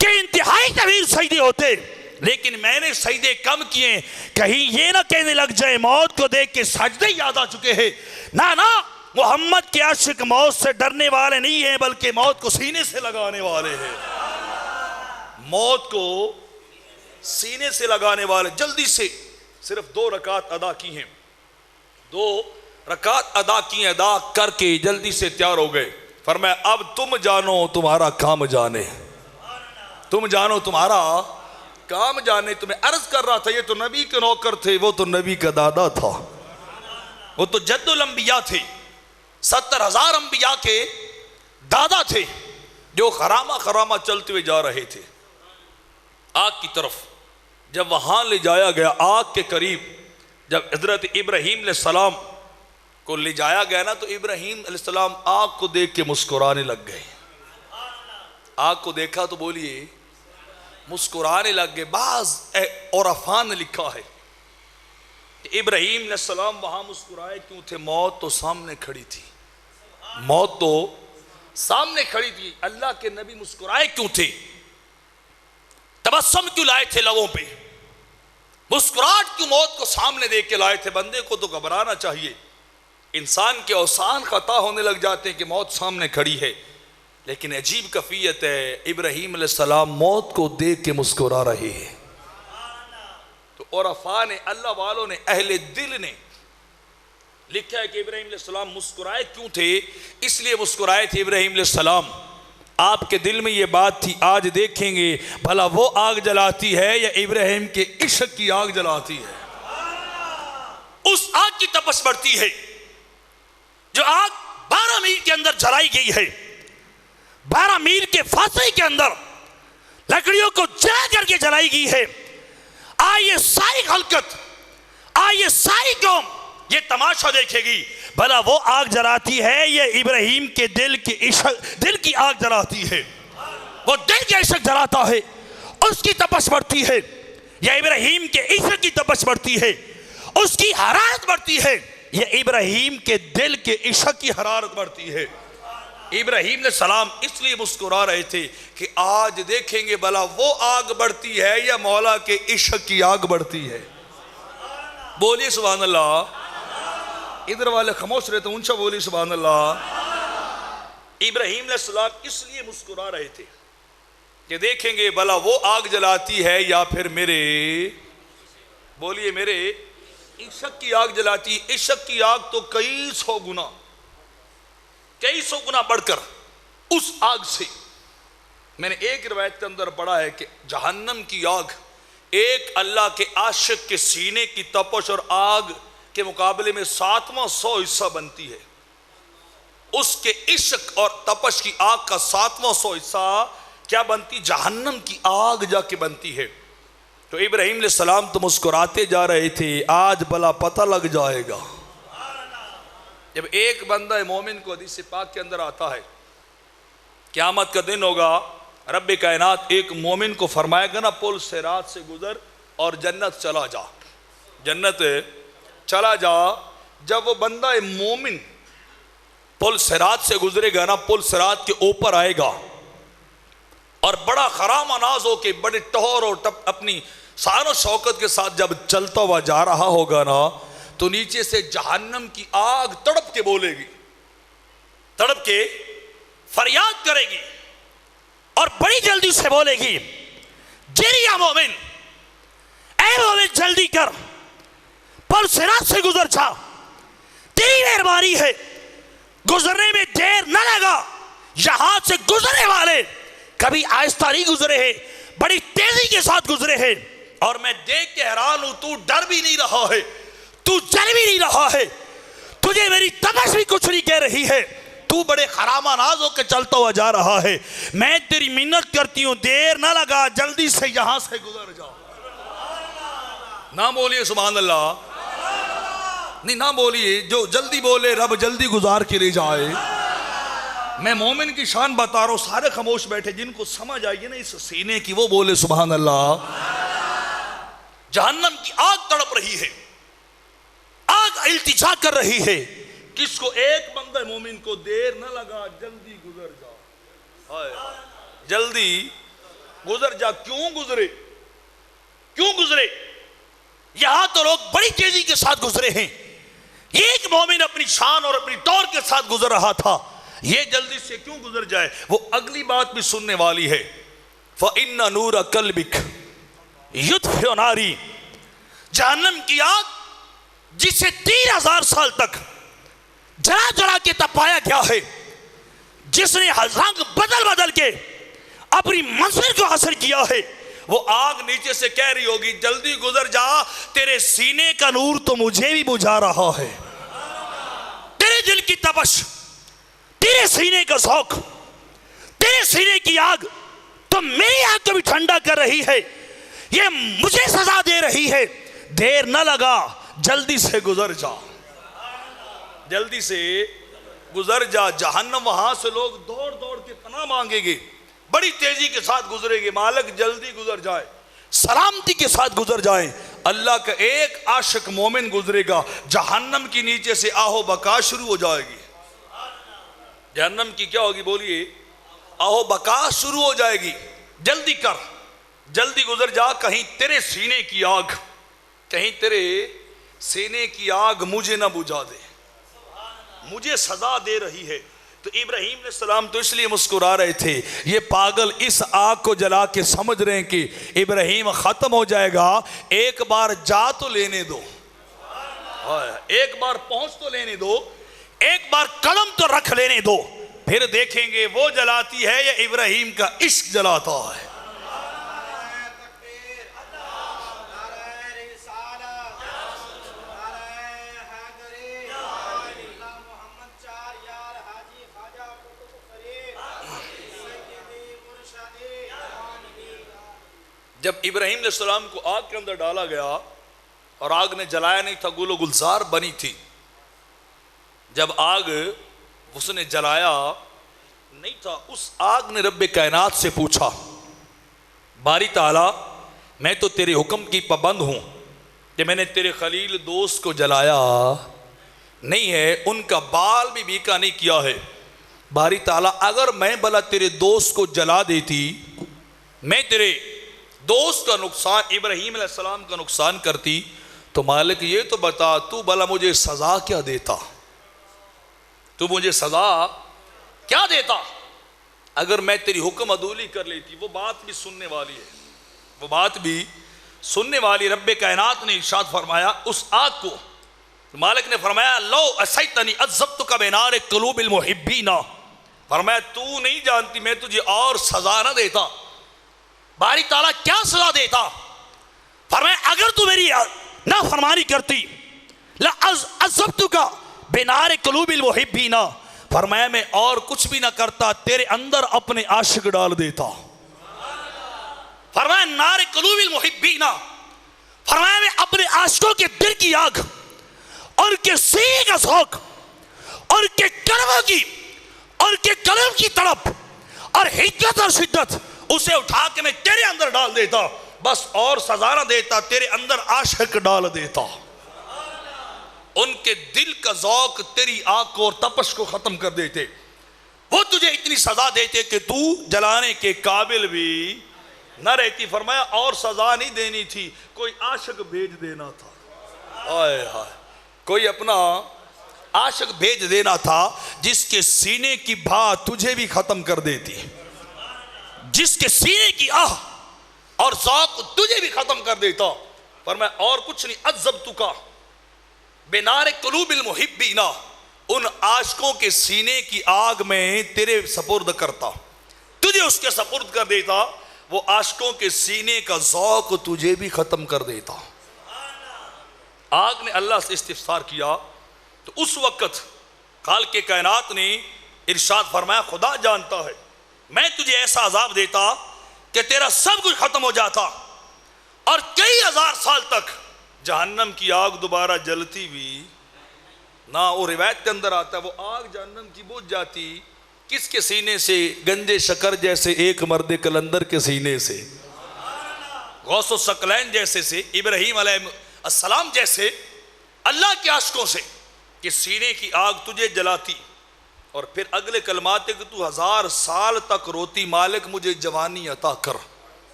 کہ انتہائی طویل سجدے ہوتے, لیکن میں نے سجدے کم کیے, کہیں یہ نہ کہنے لگ جائے موت کو دیکھ کے سجدے یاد آ چکے ہیں. نہ محمد کے عاشق موت سے ڈرنے والے نہیں ہیں بلکہ موت کو سینے سے لگانے والے ہیں, موت کو سینے سے لگانے والے. جلدی سے صرف 2 رکعت ادا کی ہیں, 2 رکعت ادا کی, ادا کر کے جلدی سے تیار ہو گئے. فرمایا اب تم جانو تمہارا کام جانے, تم جانو تمہارا کام جانے. تمہیں عرض کر رہا تھا یہ تو نبی کے نوکر تھے, وہ تو نبی کا دادا تھا, وہ تو جد الانبیاء تھے, 70,000 انبیاء کے دادا تھے جو خرامہ چلتے ہوئے جا رہے تھے آگ کی طرف. جب وہاں لے جایا گیا آگ کے قریب, جب حضرت ابراہیم علیہ السلام کو لے جایا گیا نا تو ابراہیم علیہ السلام آگ کو دیکھ کے مسکرانے لگ گئے. آگ کو دیکھا تو بولیے مسکرانے لگ گئے. بعض عرفان نے لکھا ہے کہ ابراہیم علیہ السلام وہاں مسکرائے کیوں تھے؟ موت تو سامنے کھڑی تھی, موت تو سامنے کھڑی تھی. اللہ کے نبی مسکرائے کیوں تھے؟ تبسم کیوں لائے تھے لبوں پہ؟ مسکراہٹ کیوں موت کو سامنے دیکھ کے لائے تھے؟ بندے کو تو گھبرانا چاہیے. انسان کے اوسان خطا ہونے لگ جاتے ہیں کہ موت سامنے کھڑی ہے, لیکن عجیب کیفیت ہے ابراہیم علیہ السلام موت کو دیکھ کے مسکرا رہے ہیں. تو عرفاء نے, اللہ والوں نے, اہل دل نے لکھا ہے کہ ابراہیم علیہ السلام مسکرائے کیوں تھے؟ اس لیے مسکرائے تھے ابراہیم علیہ السلام, آپ کے دل میں یہ بات تھی آج دیکھیں گے بھلا وہ آگ جلاتی ہے یا ابراہیم کے عشق کی آگ جلاتی ہے. اس آگ کی تپش بڑھتی ہے جو آگ 12 میل کے اندر جلائی گئی ہے. 12 میل کے فاصلے کے اندر لکڑیوں کو جلا کر کے جلائی گئی ہے. آئیے ساری خلقت, آئیے ساری قوم یہ تماشا دیکھے گی بھلا وہ آگ جلاتی ہے یا ابراہیم کے دل کی آگ جلاتی ہے. وہ دل کے عشق جلاتا ہے اس کی تپش بڑھتی ہے, یا ابراہیم کے عشق کی تپش بڑھتی ہے اس کی حرارت بڑھتی ہے, یا ابراہیم کے دل کے عشق کی حرارت بڑھتی ہے. ابراہیم علیہ السلام اس لیے مسکرا رہے تھے کہ آج دیکھیں گے بھلا وہ آگ بڑھتی ہے یا مولا کے عشق کی آگ بڑھتی ہے. بولیے سبحان اللہ. ادھر والے خاموش رہتے ہیں، اونچا بولیے سبحان اللہ. ابراہیم علیہ السلام اس لیے مسکرا رہے تھے کہ دیکھیں گے بھلا وہ آگ جلاتی ہے یا پھر میرے، بولیے میرے عشق کی آگ جلاتی. عشق کی آگ تو کئی سو گنا بڑھ کر اس آگ سے، میں نے ایک روایت کے اندر پڑھا ہے کہ جہنم کی آگ ایک اللہ کے عاشق کے سینے کی تپش اور آگ کے مقابلے میں 7واں حصہ بنتی ہے. اس کے عشق اور تپش کی آگ کا 7واں حصہ کیا بنتی؟ جہنم کی آگ جا کے بنتی ہے. تو ابراہیم علیہ السلام تو مسکراتے جا رہے تھے، آج بلا پتہ لگ جائے گا. جب ایک بندہ مومن کو حدیث پاک کے اندر آتا ہے قیامت کا دن ہوگا، رب کائنات ایک مومن کو فرمائے گا نا پل صراط سے گزر اور جنت چلا جا، جنت چلا جا. جب وہ بندہ مومن پل صراط سے گزرے گا نا، پل صراط کے اوپر آئے گا اور بڑا خرام انداز ہو کے بڑے ٹہر اور اپنی شان و شوکت کے ساتھ جب چلتا ہوا جا رہا ہوگا نا، تو نیچے سے جہنم کی آگ تڑپ کے بولے گی، تڑپ کے فریاد کرے گی اور بڑی جلدی سے بولے گی، جری یا مومن، اے مومن جلدی کر، پل صراط سے گزر جا، تیری مہربانی ہے، گزرنے میں دیر نہ لگا. یہاں سے گزرنے والے کبھی آہستہ نہیں گزرے ہیں، بڑی تیزی کے ساتھ گزرے ہیں، اور میں دیکھ کے حیران ہوں، تو ڈر بھی نہیں رہا ہے، تو چل بھی نہیں رہا ہے، تجھے میری تپش بھی کچھ نہیں کہہ رہی ہے، تو بڑے خرامہ ناز ہو کے چلتا ہوا جا رہا ہے. میں تیری منت کرتی ہوں، دیر نہ لگا، جلدی سے یہاں سے گزر جاؤ. نہ بولیے سبحان اللہ. نہیں نہ بولیے، جو جلدی بولے رب جلدی گزار کے لے جائے. میں مومن کی شان بتا رہا ہوں، سارے خاموش بیٹھے، جن کو سمجھ آئیے نا اس سینے کی وہ بولے سبحان اللہ. جہنم کی آگ تڑپ رہی ہے، آگ التجا کر رہی ہے. کس کو؟ ایک بندہ مومن کو دیر نہ لگا، جلدی گزر جا، جلدی گزر جا. کیوں گزرے؟ کیوں گزرے؟ یہاں تو لوگ بڑی تیزی کے ساتھ گزرے ہیں، ایک مومن اپنی شان اور اپنی طور کے ساتھ گزر رہا تھا، یہ جلدی سے کیوں گزر جائے؟ وہ اگلی بات بھی سننے والی ہے. فَإِنَّ نُورَ قَلْبِكَ يُطْفِئُ نَارِي. جہنم کی آگ جسے 3000 سال تک جلا جلا کے تپایا گیا ہے، جس نے رنگ بدل بدل کے اپنی منزل کو حاصل کیا ہے، وہ آگ نیچے سے کہہ رہی ہوگی جلدی گزر جا، تیرے سینے کا نور تو مجھے بھی بجھا رہا ہے، تیرے دل کی تپش، تیرے سینے کا ذوق، تیرے سینے کی آگ تو میری آگ کو بھی ٹھنڈا کر رہی ہے، یہ مجھے سزا دے رہی ہے. دیر نہ لگا، جلدی سے گزر جا، جلدی سے گزر جا. جہنم وہاں سے لوگ دوڑ دوڑ کے پناہ مانگیں گے، بڑی تیزی کے ساتھ گزرے گے، مالک جلدی گزر جائے، سلامتی کے ساتھ گزر جائیں. اللہ کا ایک عاشق مومن گزرے گا، جہنم کی نیچے سے آہو بکا شروع ہو جائے گی. جہنم کی کیا ہوگی؟ بولیے آہو بکا شروع ہو جائے گی. جلدی کر، جلدی گزر جا، کہیں تیرے سینے کی آگ، کہیں تیرے سینے کی آگ مجھے نہ بجھا دے، مجھے سزا دے رہی ہے. تو ابراہیم علیہ السلام تو اس لیے مسکرا رہے تھے، یہ پاگل اس آگ کو جلا کے سمجھ رہے ہیں کہ ابراہیم ختم ہو جائے گا، ایک بار جا تو لینے دو، ایک بار پہنچ تو لینے دو، ایک بار قدم تو رکھ لینے دو، پھر دیکھیں گے وہ جلاتی ہے یا ابراہیم کا عشق جلاتا ہے. جب ابراہیم علیہ السلام کو آگ کے اندر ڈالا گیا اور آگ نے جلایا نہیں تھا، گل و گلزار بنی تھی، جب آگ اس نے جلایا نہیں تھا، اس آگ نے رب کائنات سے پوچھا، باری تعالیٰ میں تو تیرے حکم کی پابند ہوں کہ میں نے تیرے خلیل دوست کو جلایا نہیں ہے، ان کا بال بھی بیکا نہیں کیا ہے، باری تعالیٰ اگر میں بلا تیرے دوست کو جلا دیتی، میں تیرے دوست کا نقصان، ابراہیم علیہ السلام کا نقصان کرتی، تو مالک یہ تو بتا تو بلا مجھے سزا کیا دیتا؟ تو مجھے سزا کیا دیتا اگر میں تیری حکم عدولی کر لیتی؟ وہ بات بھی سننے والی ہے، وہ بات بھی سننے والی۔ رب کائنات نے ارشاد فرمایا اس آگ کو، مالک نے فرمایا لو اسیتنی عذبتک بنار قلوب المحبین، فرمایا تو نہیں جانتی میں تجھے اور سزا نہ دیتا۔ باری تعالیٰ کیا سزا دیتا؟ فرمایا اگر تو میری نافرمانی کرتی لعذبتک بنار قلوب المحبین، فرمایا میں اور کچھ بھی نہ کرتا، تیرے اندر اپنے عاشق ڈال دیتا۔ فرمایا نار قلوب المحبین، فرمایا میں اپنے عاشقوں کے دل کی آگ اور ان کے سینے کا ذوق اور ان کے قلبوں کی اور ان کے قلب کی طرف اور حدت اور شدت اسے اٹھا کے میں تیرے اندر ڈال دیتا، بس اور سزا نہ دیتا، تیرے اندر عاشق ڈال دیتا۔ ان کے دل کا ذوق تیری آگ کو اور تپش کو ختم کر دیتے، وہ تجھے اتنی سزا دیتے کہ تو جلانے کے قابل بھی نہ رہتی۔ فرمایا اور سزا نہیں دینی تھی، کوئی عاشق بھیج دینا تھا، آئے ہائے، کوئی اپنا عاشق بھیج دینا تھا جس کے سینے کی بھا تجھے بھی ختم کر دیتی، جس کے سینے کی آہ اور ذوق تجھے بھی ختم کر دیتا۔ فرمایا اور کچھ نہیں، عذبتک بنار قلوب المحبین، ان عاشقوں کے سینے کی آگ میں تیرے سپرد کرتا، تجھے اس کے سپرد کر دیتا، وہ عاشقوں کے سینے کا ذوق تجھے بھی ختم کر دیتا۔ آگ نے اللہ سے استفسار کیا تو اس وقت خالق کے کائنات نے ارشاد فرمایا خدا جانتا ہے میں تجھے ایسا عذاب دیتا کہ تیرا سب کچھ ختم ہو جاتا اور کئی ہزار سال تک جہنم کی آگ دوبارہ جلتی بھی نہ۔ وہ روایت کے اندر آتا ہے وہ آگ جہنم کی بجھ جاتی کس کے سینے سے؟ گنجے شکر جیسے ایک مرد کلندر کے سینے سے، غوث الثقلین جیسے سے، ابراہیم علیہ السلام جیسے اللہ کے عاشقوں سے کہ سینے کی آگ تجھے جلاتی۔ اور پھر اگلے کلمات ہے کہ تو 1000 سال تک روتی مالک مجھے جوانی عطا کر،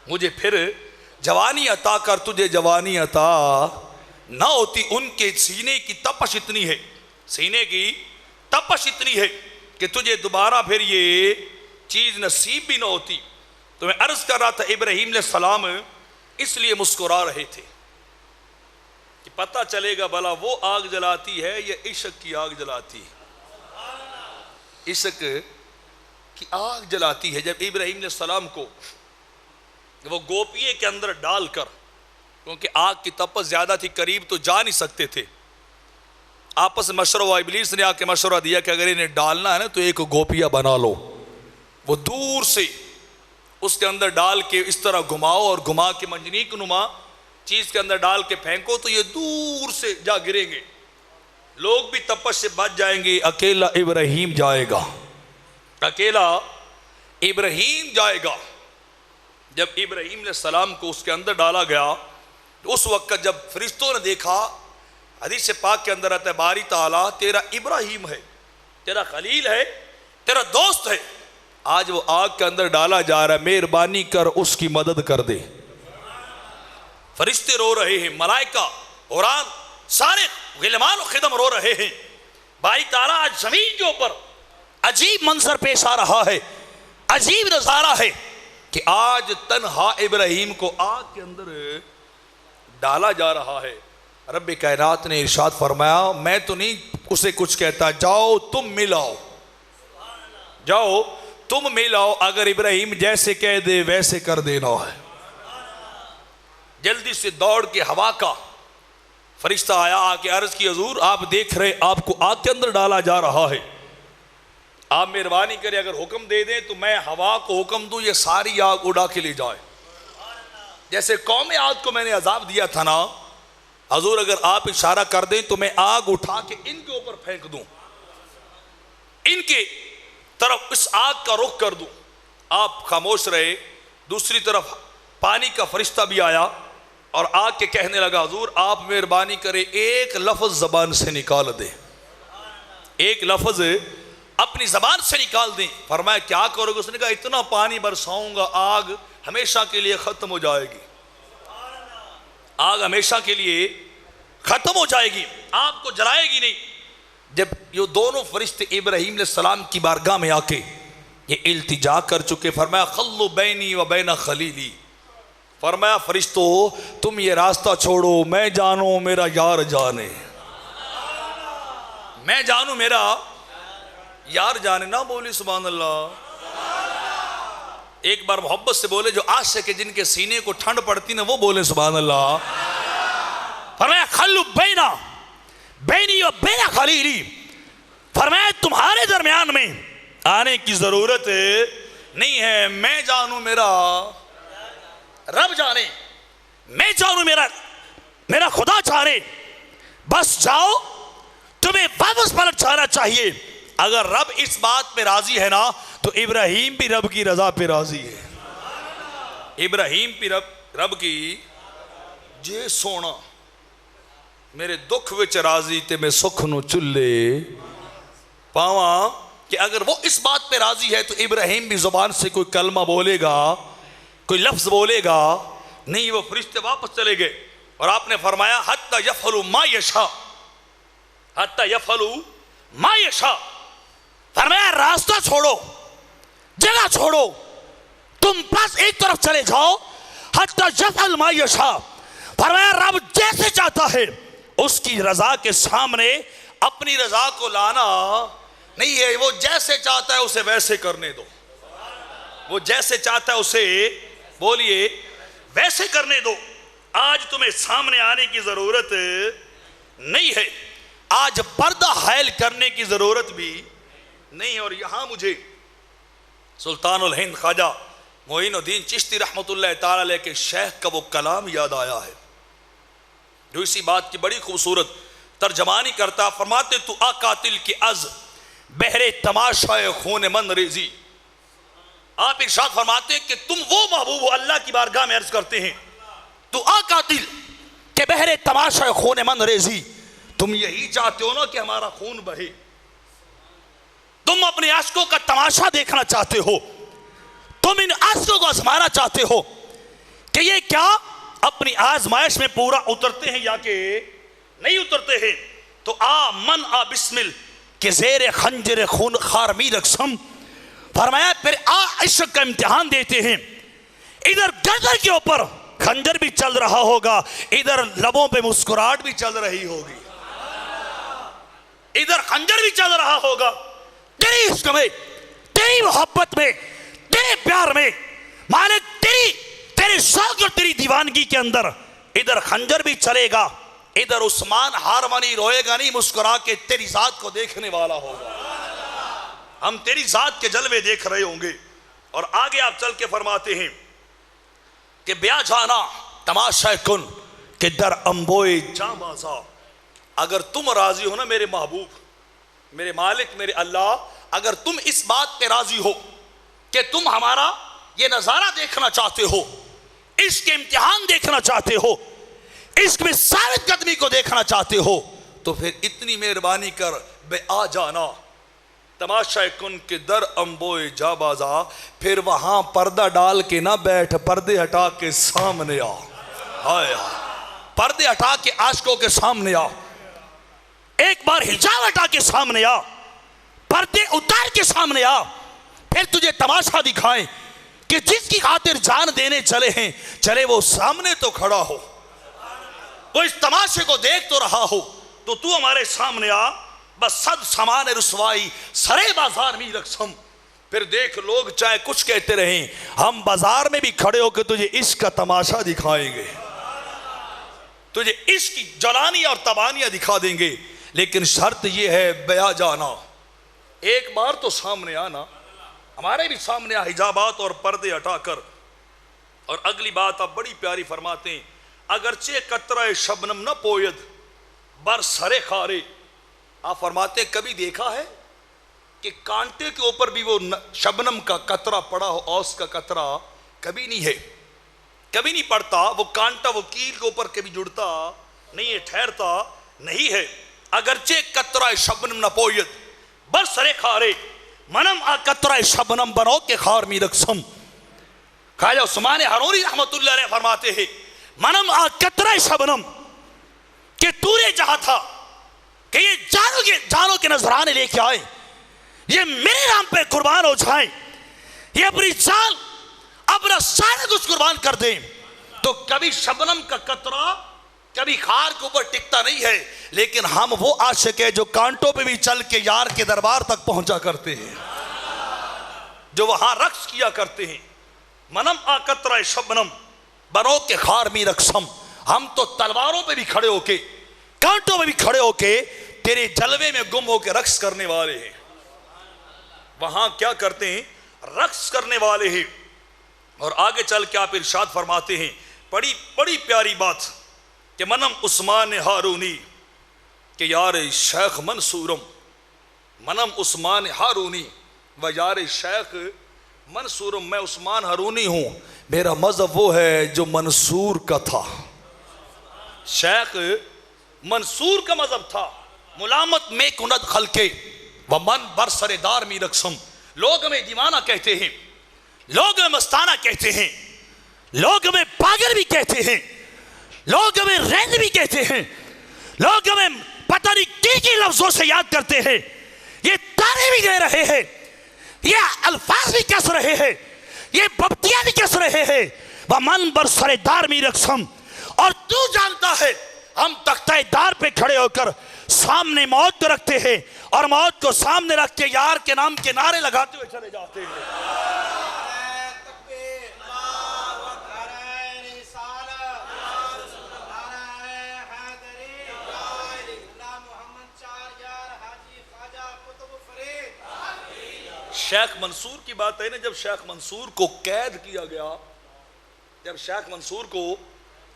مجھے پھر جوانی عطا کر، تجھے جوانی عطا نہ ہوتی۔ ان کے سینے کی تپش اتنی ہے، سینے کی تپش اتنی ہے کہ تجھے دوبارہ پھر یہ چیز نصیب بھی نہ ہوتی۔ تو میں عرض کر رہا تھا ابراہیم علیہ السلام اس لیے مسکرا رہے تھے کہ پتہ چلے گا بھلا وہ آگ جلاتی ہے یا عشق کی آگ جلاتی ہے۔ عشق کی آگ جلاتی ہے۔ جب ابراہیم علیہ السلام کو وہ گوپیے کے اندر ڈال کر، کیونکہ آگ کی تپش زیادہ تھی قریب تو جا نہیں سکتے تھے، آپس میں مشورہ ہوا، ابلیس نے آ کے مشورہ دیا کہ اگر انہیں ڈالنا ہے نا تو ایک گوپیا بنا لو، وہ دور سے اس کے اندر ڈال کے اس طرح گھماؤ اور گھما کے منجنیق نما چیز کے اندر ڈال کے پھینکو تو یہ دور سے جا گریں گے، لوگ بھی تپش سے بچ جائیں گے، اکیلا ابراہیم جائے گا، اکیلا ابراہیم جائے گا۔ جب ابراہیم علیہ السلام کو اس کے اندر ڈالا گیا تو اس وقت جب فرشتوں نے دیکھا، حدیث پاک کے اندر آتا ہے باری تعالیٰ تیرا ابراہیم ہے، تیرا خلیل ہے، تیرا دوست ہے، آج وہ آگ کے اندر ڈالا جا رہا ہے، مہربانی کر اس کی مدد کر دے۔ فرشتے رو رہے ہیں، ملائکہ قرآن سارے غلمان و خدم رو رہے ہیں۔ باری تعالیٰ آج زمین کے اوپر عجیب منظر پیش آ رہا ہے، عجیب نظارہ ہے کہ آج تنہا ابراہیم کو آگ کے اندر ڈالا جا رہا ہے۔ رب کائنات نے ارشاد فرمایا میں تو نہیں اسے کچھ کہتا، جاؤ تم ملاؤ، جاؤ تم ملاؤ، اگر ابراہیم جیسے کہہ دے ویسے کر دینا ہے۔ جلدی سے دوڑ کے ہوا کا فرشتہ آیا، آ کے عرض کی حضور آپ دیکھ رہے آپ کو آگ کے اندر ڈالا جا رہا ہے، آپ مہربانی کریں اگر حکم دے دیں تو میں ہوا کو حکم دوں یہ ساری آگ اڑا کے لے جائے، جیسے قوم عاد کو میں نے عذاب دیا تھا نا، حضور اگر آپ اشارہ کر دیں تو میں آگ اٹھا کے ان کے اوپر پھینک دوں، ان کے طرف اس آگ کا رخ کر دوں۔ آپ خاموش رہے۔ دوسری طرف پانی کا فرشتہ بھی آیا اور آگ کے کہنے لگا حضور آپ مہربانی کریں ایک لفظ زبان سے نکال دیں، ایک لفظ اپنی زبان سے نکال دیں. فرمایا کیا کرو گے؟ اس نے کہا اتنا پانی برساؤں گا آگ ہمیشہ کے لیے ختم ہو جائے گی. آگ ہمیشہ کے لیے ختم ہو جائے گی, آپ کو جلائے گی نہیں. جب یہ دونوں فرشتے ابراہیم علیہ السلام کی بارگاہ میں آ کے یہ التجا کر چکے, فرمایا خلو بینی و بین خلیلی, فرمایا فرشتو تم یہ راستہ چھوڑو, میں جانوں میرا یار جانے, میں جانوں میرا یار جانے. نہ بولی سبحان اللہ, ایک بار محبت سے بولے, جو عاشق ہے جن کے سینے کو ٹھنڈ پڑتی نا وہ بولے سبحان اللہ. فرمایا خلو بینا بینی و بین خلیلی, فرمایا تمہارے درمیان میں آنے کی ضرورت نہیں ہے, میں جانوں میرا رب جانے, میں جانوں میرا خدا جانے, بس جاؤ, تمہیں واپس پلٹ جانا چاہیے. اگر رب اس بات پہ راضی ہے نا تو ابراہیم بھی رب کی رضا پہ راضی ہے. ابراہیم بھی رب کی جے سونا میرے دکھ وچ راضی تے میں سکھ نو چلے پاواں, کہ اگر وہ اس بات پہ راضی ہے تو ابراہیم بھی زبان سے کوئی کلمہ بولے گا, کوئی لفظ بولے گا نہیں. وہ فرشتے واپس چلے گئے اور آپ نے فرمایا حتی یفعلوا ما یشاء, حتی یفعلوا ما یشاء, فرمایا راستہ چھوڑو, جگہ چھوڑو, تم بس ایک طرف چلے جاؤ. حتی یفعل ما یشاء, فرمایا رب جیسے چاہتا ہے اس کی رضا کے سامنے اپنی رضا کو لانا نہیں ہے. وہ جیسے چاہتا ہے اسے ویسے کرنے دو, وہ جیسے چاہتا ہے اسے بولیے ویسے کرنے دو. آج تمہیں سامنے آنے کی ضرورت نہیں ہے, آج پردہ حائل کرنے کی ضرورت بھی نہیں ہے. اور یہاں مجھے سلطان الہند خواجہ معین الدین چشتی رحمت اللہ تعالی علیہ کے شیخ کا وہ کلام یاد آیا ہے جو اسی بات کی بڑی خوبصورت ترجمانی کرتا. فرماتے تو آ قاتل کی از بہرے تماشائے خون من ریزی, آپ ارشاد فرماتے کہ تم وہ محبوب ہو, اللہ کی بارگاہ میں عرض کرتے ہیں تو آ قاتل کہ بہرے تماشائے خون من ریزی, تم یہی چاہتے ہو نا کہ ہمارا خون بہے, تم اپنے عاشقوں کا تماشا دیکھنا چاہتے ہو, تم ان عاشقوں کو آزمانا چاہتے ہو کہ یہ کیا اپنی آزمائش میں پورا اترتے ہیں یا کہ نہیں اترتے ہیں. تو آ من آ بسمل کہ زیر خنجر خون خارمی رقصم, فرمایا پھر آ عشق کا امتحان دیتے ہیں. ادھر گردن کے اوپر خنجر بھی چل رہا ہوگا, ادھر لبوں پہ مسکراہٹ بھی چل رہی ہوگی, ادھر خنجر بھی چل رہا ہوگا. تیری عشق میں, تیری محبت میں, تیرے پیار میں مالک, تیرے شوق اور تیری دیوانگی کے اندر ادھر خنجر بھی چلے گا, ادھر عثمان ہارمنی روئے گا نہیں, مسکرا کے تیری ذات کو دیکھنے والا ہوگا. ہم تیری ذات کے جلوے دیکھ رہے ہوں گے. اور آگے آپ چل کے فرماتے ہیں کہ بیا جانا تماشا کن کہ در امبوئے جاں بازا, اگر تم راضی ہو نا میرے محبوب, میرے مالک, میرے اللہ, اگر تم اس بات پہ راضی ہو کہ تم ہمارا یہ نظارہ دیکھنا چاہتے ہو, عشق کے امتحان دیکھنا چاہتے ہو, عشق میں ثابت قدمی کو دیکھنا چاہتے ہو, تو پھر اتنی مہربانی کر بے آ جانا تماشا کن کے در امبوئے جا بازا, پھر وہاں پردہ ڈال کے نہ بیٹھ, پردے ہٹا کے سامنے آ. ہائے پردے ہٹا کے عاشقوں کے سامنے آ, ایک بار حجاب ہٹا کے سامنے آ, پردے اتار کے سامنے آ, پھر تجھے تماشا دکھائیں کہ جس کی خاطر جان دینے چلے ہیں چلے وہ سامنے تو کھڑا ہو, وہ اس تماشے کو دیکھ تو رہا ہو, تو ہمارے سامنے آ. بس صد سامان رسوائی سرے بازار میں رقصم, پھر دیکھ لوگ چاہے کچھ کہتے رہیں, ہم بازار میں بھی کھڑے ہو کے تجھے عشق کا تماشا دکھائیں گے, تجھے عشق کی جلانی اور تبانیاں دکھا دیں گے. لیکن شرط یہ ہے بیا جانا, ایک بار تو سامنے آنا, ہمارے بھی سامنے آ حجابات اور پردے ہٹا کر. اور اگلی بات آپ بڑی پیاری فرماتے ہیں, اگرچہ قطرہ شبنم نہ پوید بر سرے خارے, آپ فرماتے ہیں کبھی دیکھا ہے کہ کانٹے کے اوپر بھی وہ شبنم کا قطرہ پڑا ہو, اوس کا قطرہ کبھی نہیں ہے, کبھی نہیں پڑتا. وہ کانٹا وہ کیل کے اوپر کبھی جڑتا نہیں ہے, ٹھہرتا نہیں ہے. اگرچہ قطرہ شبنم نہ پوید بر سرے خارے, منم قطرہ شبنم بنو کے خار می رقصم. خواجہ عثمان ہارونی رحمت اللہ علیہ فرماتے ہیں منم قطرہ شبنم کہ تو نے چاہا تھا کہ یہ جانوں کے نذرانے لے کے آئے, یہ میرے نام پہ قربان ہو جائیں, یہ اپنی جان اپنا سارا کچھ قربان کر دیں. تو کبھی شبنم کا قطرہ کبھی خار کے اوپر ٹکتا نہیں ہے, لیکن ہم وہ عاشق ہیں جو کانٹوں پہ بھی چل کے یار کے دربار تک پہنچا کرتے ہیں, جو وہاں رقص کیا کرتے ہیں. منم قطرہ شبنم بنو کے خار می رقصم. ہم تو تلواروں پہ بھی کھڑے ہو کے, کانٹوں پہ بھی کھڑے ہو کے تیرے جلوے میں گم ہو کے رقص کرنے والے ہیں. وہاں کیا کرتے ہیں؟ رقص کرنے والے ہیں. اور آگے چل کے آپ ارشاد فرماتے ہیں بڑی بڑی پیاری بات کہ منم عثمان ہارونی کہ یار شیخ منصورم. منم عثمان ہارونی و یار شیخ منصورم. میں عثمان ہارونی ہوں, میرا مذہب وہ ہے جو منصور کا تھا. شیخ منصور کا مذہب تھا. ملامت میں کند خلقے و من بر سردار می رقصم. لوگ ہمیں دیوانہ کہتے ہیں, لوگ ہمیں مستانہ کہتے ہیں, لوگ ہمیں پاگل بھی کہتے ہیں, لوگ ہمیں رہن بھی کہتے ہیں, لوگ ہمیں پتہ نہیں کی لفظوں سے یاد کرتے ہیں, یہ تانے بھی دے رہے ہیں, یہ الفاظ بھی کس رہے ہیں, یہ ببتیاں بھی کس رہے ہیں. وَمَن بر سردار می رقصم. اور تو جانتا ہے ہم تختہ دار پہ کھڑے ہو کر سامنے موت کو رکھتے ہیں اور موت کو سامنے رکھ کے یار کے نام کے نعرے لگاتے ہوئے چلے جاتے ہیں. شیخ منصور کی بات ہے نا, جب شیخ منصور کو قید کیا گیا, جب شیخ منصور کو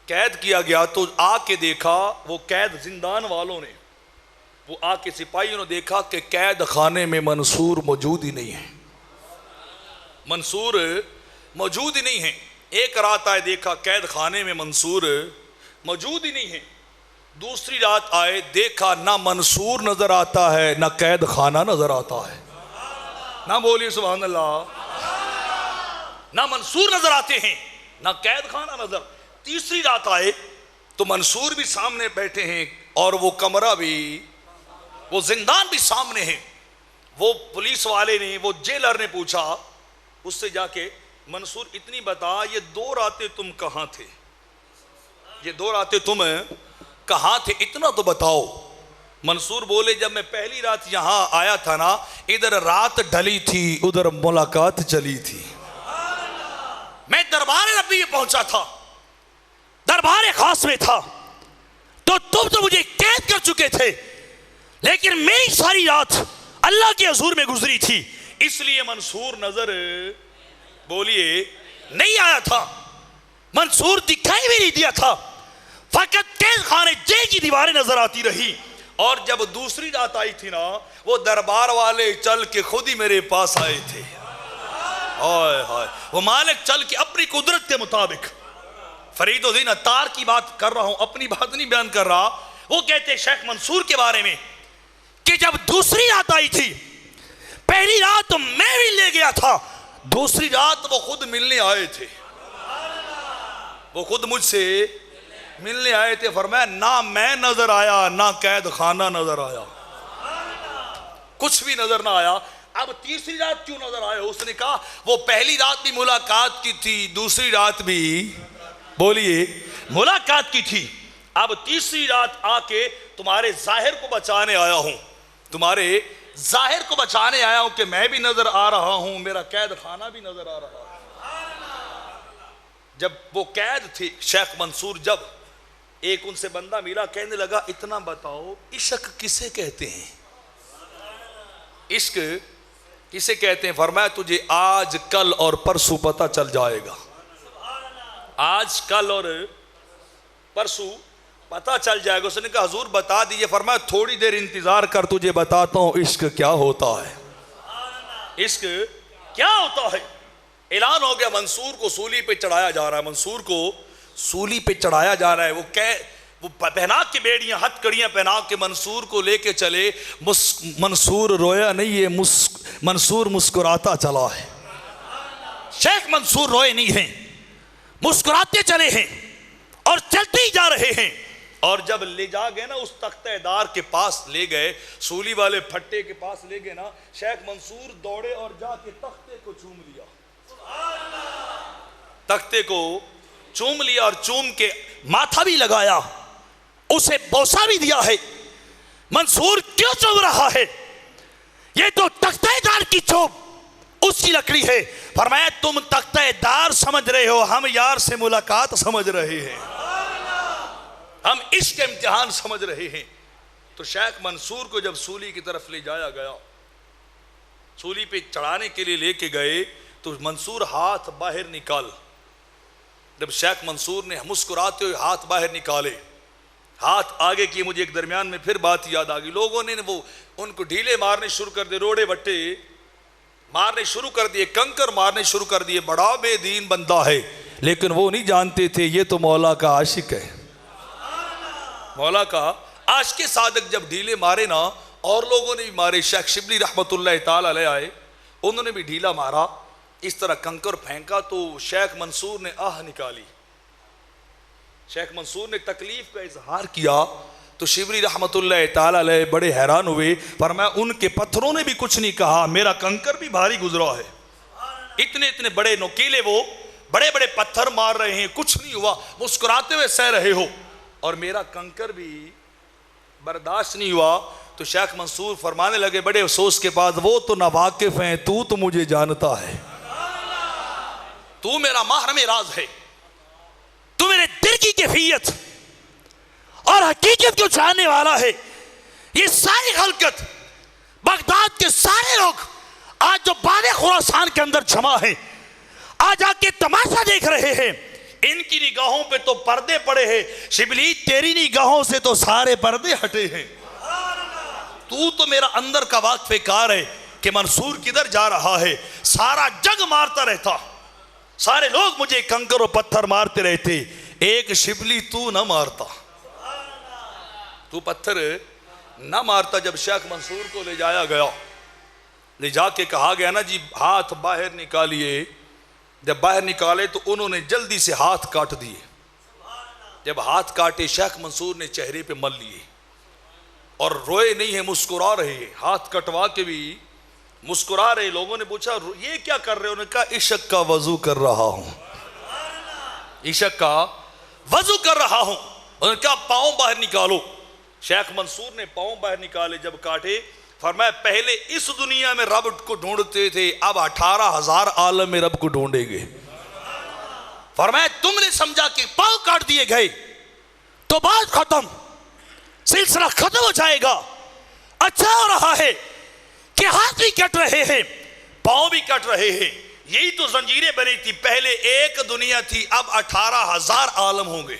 قید کیا گیا تو آ کے دیکھا وہ قید زندان والوں نے, وہ آ کے سپاہیوں نے دیکھا کہ قید خانے میں منصور موجود ہی نہیں ہے, منصور موجود ہی نہیں ہے. ایک رات آئے دیکھا قید خانے میں منصور موجود ہی نہیں ہے. دوسری رات آئے دیکھا نہ منصور نظر آتا ہے نہ قید خانہ نظر آتا ہے. نہ بولیے سبحان اللہ. نہ منصور نظر آتے ہیں نہ قید خانہ نظر. تیسری رات آئے تو منصور بھی سامنے بیٹھے ہیں اور وہ کمرہ بھی, وہ زندان بھی سامنے ہیں. وہ پولیس والے نے, وہ جیلر نے پوچھا اس سے جا کے, منصور اتنی بتا یہ 2 راتیں تم کہاں تھے, یہ 2 راتیں تم کہاں تھے, اتنا تو بتاؤ. منصور بولے جب میں پہلی رات یہاں آیا تھا نا, ادھر رات ڈھلی تھی ادھر ملاقات چلی تھی. میں دربار ربی میں پہنچا تھا, دربار خاص میں تھا, تو تم تو مجھے قید کر چکے تھے, لیکن میری ساری رات اللہ کے حضور میں گزری تھی, اس لیے منصور نظر بولیے نہیں آیا تھا, منصور دکھائی بھی نہیں دیا تھا, فقط قید خانے جیل کی دیواریں نظر آتی رہی. اور جب دوسری رات آئی تھی نا, وہ دربار والے چل کے خود ہی میرے پاس آئے تھے. وہ مالک چل کے اپنی قدرت کے مطابق, فرید الدین عطار کی بات کر رہا ہوں, اپنی بات نہیں بیان کر رہا. وہ کہتے شیخ منصور کے بارے میں کہ جب دوسری رات آئی تھی, پہلی رات میں بھی لے گیا تھا, دوسری رات وہ خود ملنے آئے تھے, وہ خود مجھ سے ملنے آئے تھے. فرمایا نہ میں نظر آیا نہ قید خانہ نظر آیا, کچھ بھی نظر نہ آیا. اب تیسری رات کیوں نظر آئے؟ اس نے کہا وہ پہلی رات بھی ملاقات کی تھی, دوسری رات بھی بولیے ملاقات کی تھی, اب تیسری رات آ کے تمہارے ظاہر کو بچانے آیا ہوں, تمہارے ظاہر کو بچانے آیا ہوں کہ میں بھی نظر آ رہا ہوں, میرا قید خانہ بھی نظر آ رہا ہے. جب وہ قید تھے شیخ منصور, جب ایک ان سے بندہ ملا, کہنے لگا اتنا بتاؤ عشق کسے کہتے ہیں, عشق کسے کہتے ہیں؟ فرمایا تجھے آج کل اور پرسوں پتہ چل جائے گا, آج کل اور پرسوں پتہ چل جائے گا. اس نے کہا حضور بتا دیجئے. فرمایا تھوڑی دیر انتظار کر, تجھے بتاتا ہوں عشق کیا ہوتا ہے, عشق کیا ہوتا ہے. اعلان ہو گیا منصور کو سولی پہ چڑھایا جا رہا ہے, منصور کو سولی پہ چڑھایا جا رہا ہے. وہ وہ پہنا کے بیڑیاں ہتھ کڑیاں پہنا کے منصور کو لے کے چلے. منصور رویا نہیں ہے, منصور مسکراتا چلا ہے. شیخ منصور روئے نہیں ہیں, مسکراتے چلے ہیں اور چلتے ہی جا رہے ہیں. اور جب لے جا گئے نا اس تختہ دار کے پاس لے گئے, سولی والے پھٹے کے پاس لے گئے نا, شیخ منصور دوڑے اور جا کے تختے کو چوم لیا. تختے کو چوم لیا اور چوم کے ماتھا بھی لگایا, اسے بوسا بھی دیا ہے. منصور کیوں چوم رہا ہے؟ یہ تو تختہ دار کی چوب اس کی لکڑی ہے. فرمایا تم تختہ دار سمجھ رہے ہو, ہم یار سے ملاقات سمجھ رہے ہیں, ہم عشق امتحان سمجھ رہے ہیں. تو شیخ منصور کو جب سولی کی طرف لے جایا گیا, سولی پہ چڑھانے کے لیے لے کے گئے, تو منصور ہاتھ باہر نکال. جب شیخ منصور نے مسکراتے ہوئے ہاتھ باہر نکالے, ہاتھ آگے کیے, مجھے ایک درمیان میں پھر بات یاد آ گئی. لوگوں نے وہ ان کو ڈھیلے مارنے شروع کر دیے, روڑے وٹے مارنے شروع کر دیے, کنکر مارنے شروع کر دیے. بڑا بے دین بندہ ہے, لیکن وہ نہیں جانتے تھے یہ تو مولا کا عاشق ہے. مولا کا عاشق صادق جب ڈھیلے مارے نا, اور لوگوں نے بھی مارے. شیخ شبلی رحمت اللہ تعالی علیہ آئے, انہوں نے بھی ڈھیلا مارا, اس طرح کنکر پھینکا تو شیخ منصور نے آہ نکالی. شیخ منصور نے تکلیف کا اظہار کیا تو شبلی رحمت اللہ تعالی علیہ بڑے حیران ہوئے. فرمایا ان کے پتھروں نے بھی کچھ نہیں کہا, میرا کنکر بھی بھاری گزرا ہے. اتنے اتنے بڑے نوکیلے وہ بڑے بڑے پتھر مار رہے ہیں, کچھ نہیں ہوا, مسکراتے ہوئے سہ رہے ہو, اور میرا کنکر بھی برداشت نہیں ہوا. تو شیخ منصور فرمانے لگے بڑے افسوس کے بعد, وہ تو ناواقف ہیں, تو مجھے جانتا ہے, تو میرا محرم راز ہے, تو میرے دل کی کیفیت اور حقیقت کو جاننے والا ہے. یہ ساری خلقت, بغداد کے سارے لوگ آج جو باد خراسان کے اندر جمع ہیں, آج آ کے تماشا دیکھ رہے ہیں, ان کی نگاہوں پہ تو پردے پڑے ہیں. شبلی تیری نگاہوں سے تو سارے پردے ہٹے ہیں. تو میرا اندر کا واقف کار ہے کہ منصور کدھر جا رہا ہے. سارا جگ مارتا رہتا, سارے لوگ مجھے کنکر و پتھر مارتے رہتے, ایک شبلی تو نہ مارتا, تو پتھر نہ مارتا. جب شیخ منصور کو لے جایا گیا, لے جا کے کہا گیا نا جی ہاتھ باہر نکالیے. جب باہر نکالے تو انہوں نے جلدی سے ہاتھ کاٹ دیے. جب ہاتھ کاٹے شیخ منصور نے چہرے پہ مل لیے اور روئے نہیں ہیں, مسکرا رہے ہیں. ہاتھ کٹوا کے بھی مسکرا رہے. لوگوں نے پوچھا یہ کیا کر رہے ہو؟ انہوں نے کہا عشق کا وضو کر رہا ہوں, عشق کا وضو کر رہا ہوں. انہوں نے کہا پاؤں باہر نکالو. شیخ منصور نے پاؤں باہر نکالے, جب کاٹے فرمایا پہلے اس دنیا میں رب کو ڈھونڈتے تھے, اب 18,000 عالم میں رب کو ڈھونڈیں گے. فرمایا تم نے سمجھا کہ پاؤں کاٹ دیے گئے تو بات ختم, سلسلہ ختم ہو جائے گا. اچھا ہو رہا ہے کہ ہاتھ بھی کٹ رہے ہیں, پاؤں بھی کٹ رہے ہیں. یہی تو زنجیریں بنی تھی, پہلے ایک دنیا تھی, اب 18,000 عالم ہوں گے.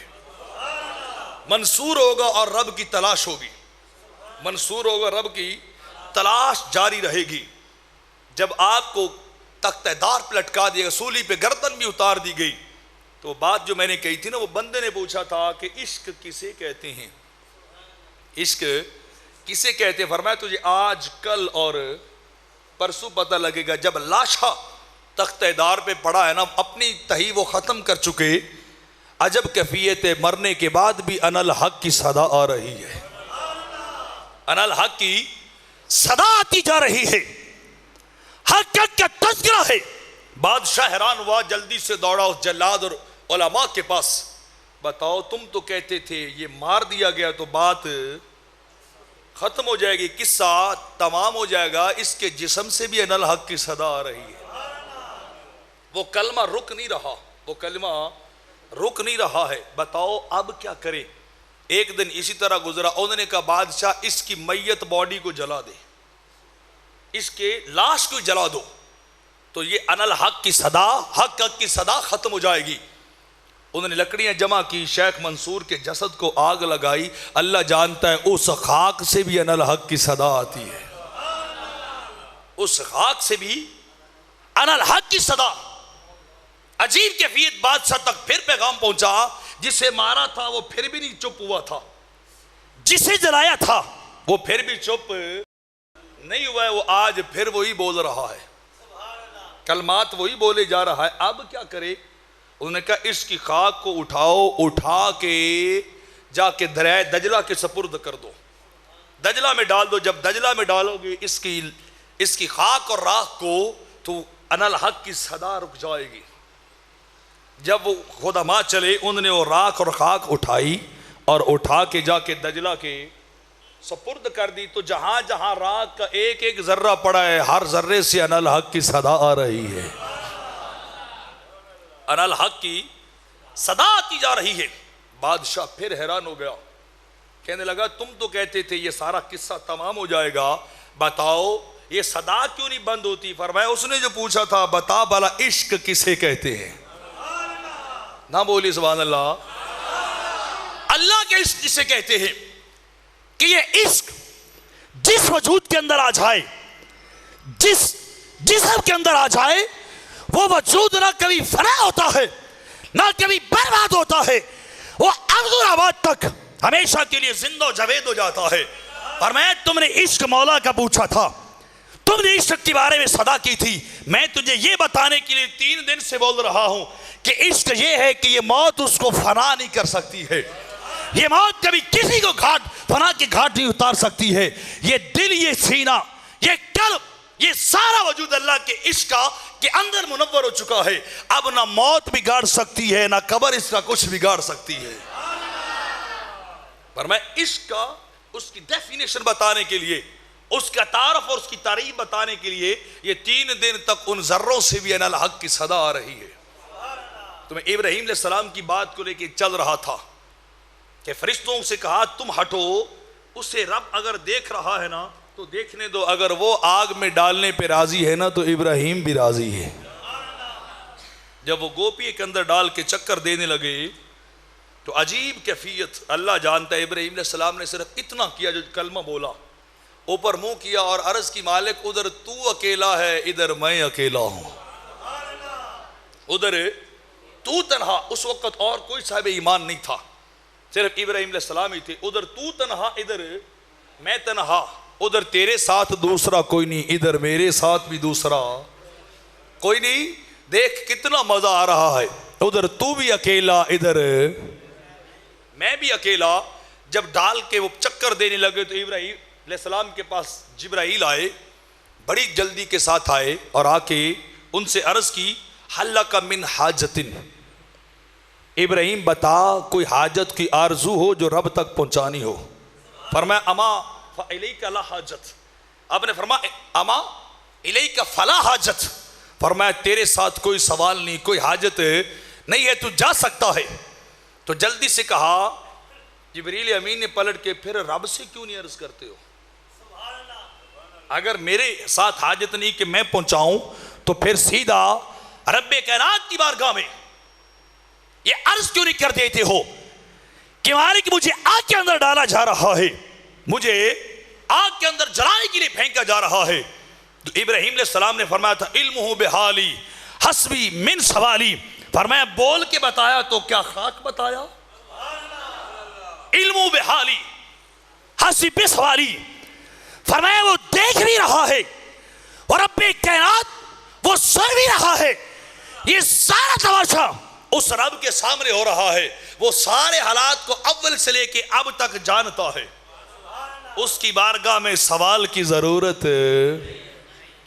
منصور ہوگا اور رب کی تلاش ہوگی, منصور ہوگا, رب کی تلاش جاری رہے گی. جب آپ کو تختہ دار پہ لٹکا دیا گیا, سولی پہ گردن بھی اتار دی گئی, تو بات جو میں نے کہی تھی نا, وہ بندے نے پوچھا تھا کہ عشق کسے کہتے ہیں, عشق کسے کہتے ہیں؟ فرمایا تجھے آج کل اور پرسوں پتہ لگے گا. جب لاشا تختہ دار پہ پڑا ہے نا, اپنی تہی وہ ختم کر چکے, عجب کیفیت ہے, مرنے کے بعد بھی انا الحق کی صدا آ رہی ہے, انا الحق کی صدا آتی جا رہی ہے, حق کا تذکرہ ہے. بادشاہ حیران ہوا, جلدی سے دوڑا اس جلاد اور علماء کے پاس. بتاؤ تم تو کہتے تھے یہ مار دیا گیا تو بات ختم ہو جائے گی, قصہ تمام ہو جائے گا, اس کے جسم سے بھی انا الحق کی صدا آ رہی ہے. وہ کلمہ رک نہیں رہا, وہ کلمہ رک نہیں رہا ہے. بتاؤ اب کیا کریں؟ ایک دن اسی طرح گزرا. انہوں نے کہا بادشاہ اس کی میت باڈی کو جلا دے, اس کے لاش کو جلا دو, تو یہ انا الحق کی صدا, حق کی صدا ختم ہو جائے گی. انہوں نے لکڑیاں جمع کی, شیخ منصور کے جسد کو آگ لگائی. اللہ جانتا ہے اس خاک سے بھی انا الحق کی صدا آتی ہے, اس خاک سے بھی انا الحق کی صدا. عجیب کیفیت، بادشاہ تک پھر پیغام پہنچا، جسے مارا تھا وہ پھر بھی نہیں چپ ہوا تھا، جسے جلایا تھا وہ پھر بھی چپ نہیں ہوا ہے، وہ آج پھر وہی بول رہا ہے، کلمات وہی بولے جا رہا ہے۔ اب کیا کرے؟ انہوں نے کہا اس کی خاک کو اٹھاؤ، اٹھا کے جا کے دریائے دجلہ کے سپرد کر دو، دجلہ میں ڈال دو۔ جب دجلہ میں ڈالو گے اس کی خاک اور راکھ کو، تو انالحق کی صدا رک جائے گی۔ جب وہ خدامات چلے، انہوں نے وہ راکھ اور خاک اٹھائی اور اٹھا کے جا کے دجلہ کے سپرد کر دی، تو جہاں جہاں راکھ کا ایک ایک ذرہ پڑا ہے، ہر ذرے سے انالحق کی صدا آ رہی ہے، انالحق کی صدا آتی جا رہی ہے۔ بادشاہ پھر حیران ہو گیا، کہنے لگا تم تو کہتے تھے یہ سارا قصہ تمام ہو جائے گا، بتاؤ یہ صدا کیوں نہیں بند ہوتی؟ فرمایا اس نے جو پوچھا تھا، بتا بھلا عشق کسے کہتے ہیں؟ نہ بولی سبحان اللہ۔ اللہ کے عشق کسے کہتے ہیں؟ کہ یہ عشق جس وجود کے اندر آ جائے، جس جسم کے اندر آ جائے، وہ وجود نہ کبھی فنا ہوتا ہے نہ کبھی برباد ہوتا ہے، وہ ابدالآباد تک ہمیشہ کے لیے زندہ و جاوید ہو جاتا ہے۔ فرمایا تم نے عشق مولا کا پوچھا تھا، تم نے عشق کے بارے میں صدا کی تھی، میں تجھے یہ بتانے کے لیے 3 دن سے بول رہا ہوں کہ عشق یہ ہے کہ یہ موت اس کو فنا نہیں کر سکتی ہے، یہ موت کبھی کسی کو فنا کی گھاٹ نہیں اتار سکتی ہے۔ یہ دل، یہ سینہ، یہ قلب، یہ سارا وجود اللہ کے عشق کے اندر منور ہو چکا ہے، اب نہ موت بگاڑ سکتی ہے، نہ قبر اس کا کچھ بگاڑ سکتی ہے۔ پر میں عشق کا اس کی ڈیفینیشن بتانے کے لیے، اس کا تعارف اور اس کی تعریف بتانے کے لیے یہ 3 دن تک ان ذروں سے بھی انالحق کی صدا آ رہی ہے۔ تو میں ابراہیم علیہ السلام کی بات کو لے کے چل رہا تھا کہ فرشتوں سے کہا تم ہٹو، اسے رب اگر دیکھ رہا ہے نا تو دیکھنے دو، اگر وہ آگ میں ڈالنے پہ راضی ہے نا تو ابراہیم بھی راضی ہے۔ جب وہ گوپی کے اندر ڈال کے چکر دینے لگے تو عجیب کیفیت اللہ جانتا ہے، ابراہیم علیہ السلام نے صرف اتنا کیا جو کلمہ بولا، اوپر منہ کیا اور عرض کی مالک ادھر تو اکیلا ہے، ادھر میں اکیلا ہوں، ادھر تو تنہا۔ اس وقت اور کوئی صاحب ایمان نہیں تھا، صرف ابراہیم علیہ السلام ہی تھے۔ ادھر تو تنہا، ادھر میں تنہا، ادھر تیرے ساتھ دوسرا کوئی نہیں، ادھر میرے ساتھ بھی دوسرا کوئی نہیں۔ دیکھ کتنا مزہ آ رہا ہے، ادھر تو بھی اکیلا، ادھر میں بھی اکیلا۔ جب ڈال کے وہ چکر دینے لگے تو ابراہیم علیہ السلام کے پاس جبرائیل آئے، بڑی جلدی کے ساتھ آئے اور آ کے ان سے عرض کی حلق من حاجتن، ابراہیم بتا کوئی حاجت کی آرزو ہو جو رب تک پہنچانی ہو۔ فرمایا اما فالیک لا حاجت، آپ نے فرمایا اما الیک فلا حاجت، فرمایا تیرے ساتھ کوئی سوال نہیں، کوئی حاجت نہیں ہے، تو جا سکتا ہے۔ تو جلدی سے کہا جبریل امین نے پلٹ کے پھر رب سے کیوں نہیں عرض کرتے ہو؟ اگر میرے ساتھ حاجت نہیں کہ میں پہنچاؤں تو پھر سیدھا رب کائنات کی بارگاہ میں یہ عرض کیوں نہیں کر دیتے ہو کہ مالک مجھے آگ کے اندر ڈالا جا رہا ہے، مجھے آگ کے اندر جلانے کے لیے پھینکا جا رہا ہے؟ تو ابراہیم علیہ السلام نے فرمایا تھا علمہ بحالی حسبی من سوالی، فرمایا بول کے بتایا تو کیا خاک بتایا؟ علمہ بحالی حسبی بسوالی، فرمایا وہ دیکھ بھی رہا ہے اور رب کائنات وہ سن بھی رہا ہے، یہ سارا تماشا اس رب کے سامنے ہو رہا ہے، وہ سارے حالات کو اول سے لے کے اب تک جانتا ہے، اس کی بارگاہ میں سوال کی ضرورت۔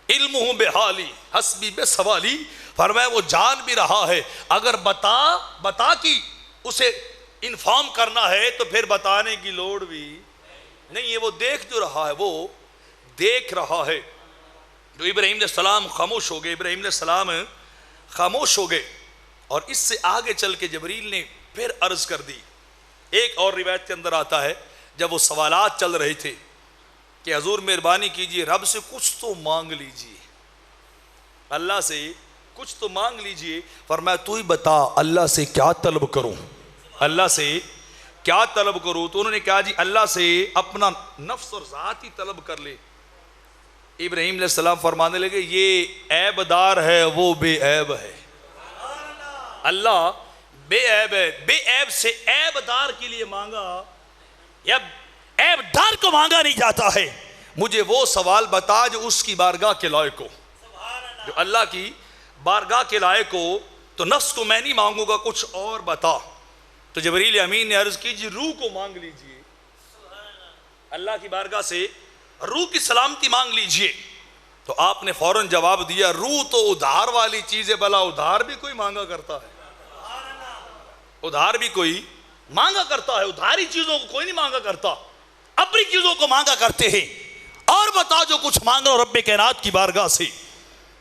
علمہ بحالی حسبی بسوالی، فرمایا وہ جان بھی رہا ہے، اگر بتا کی اسے انفارم کرنا ہے تو پھر بتانے کی لوڑ بھی نہیں ہے، وہ دیکھ جو رہا ہے، وہ دیکھ رہا ہے۔ جو ابراہیم علیہ السلام خاموش ہو گئے، ابراہیم علیہ السلام خاموش ہو گئے، اور اس سے آگے چل کے جبریل نے پھر عرض کر دی۔ ایک اور روایت کے اندر آتا ہے جب وہ سوالات چل رہے تھے کہ حضور مہربانی کیجئے رب سے کچھ تو مانگ لیجئے، اللہ سے کچھ تو مانگ لیجئے۔ فرمایا تو ہی بتا اللہ سے کیا طلب کروں، اللہ سے کیا طلب کروں؟ تو انہوں نے کہا جی اللہ سے اپنا نفس اور ذات ہی طلب کر لے۔ ابراہیم علیہ السلام فرمانے لگے یہ عیب دار ہے وہ بے عیب ہے، اللہ بے عیب ہے، بے عیب سے عیب دار کے لیے مانگا یا عیب دار کو مانگا نہیں جاتا ہے۔ مجھے وہ سوال بتا جو اس کی بارگاہ کے لائق ہو، جو اللہ کی بارگاہ کے لائق ہو، تو نفس کو میں نہیں مانگوں گا، کچھ اور بتا۔ تو جبریل امین نے عرض کی جی روح کو مانگ لیجئے، اللہ کی بارگاہ سے روح کی سلامتی مانگ لیجئے۔ تو آپ نے فوراً جواب دیا روح تو ادھار والی چیز ہے، بھلا ادھار بھی کوئی مانگا کرتا ہے؟ ادھار بھی کوئی مانگا کرتا ہے؟ ادھاری چیزوں کو کوئی نہیں مانگا کرتا، اپنی چیزوں کو مانگا کرتے ہیں۔ اور بتا جو کچھ مانگا رب کائنات کی بارگاہ سے۔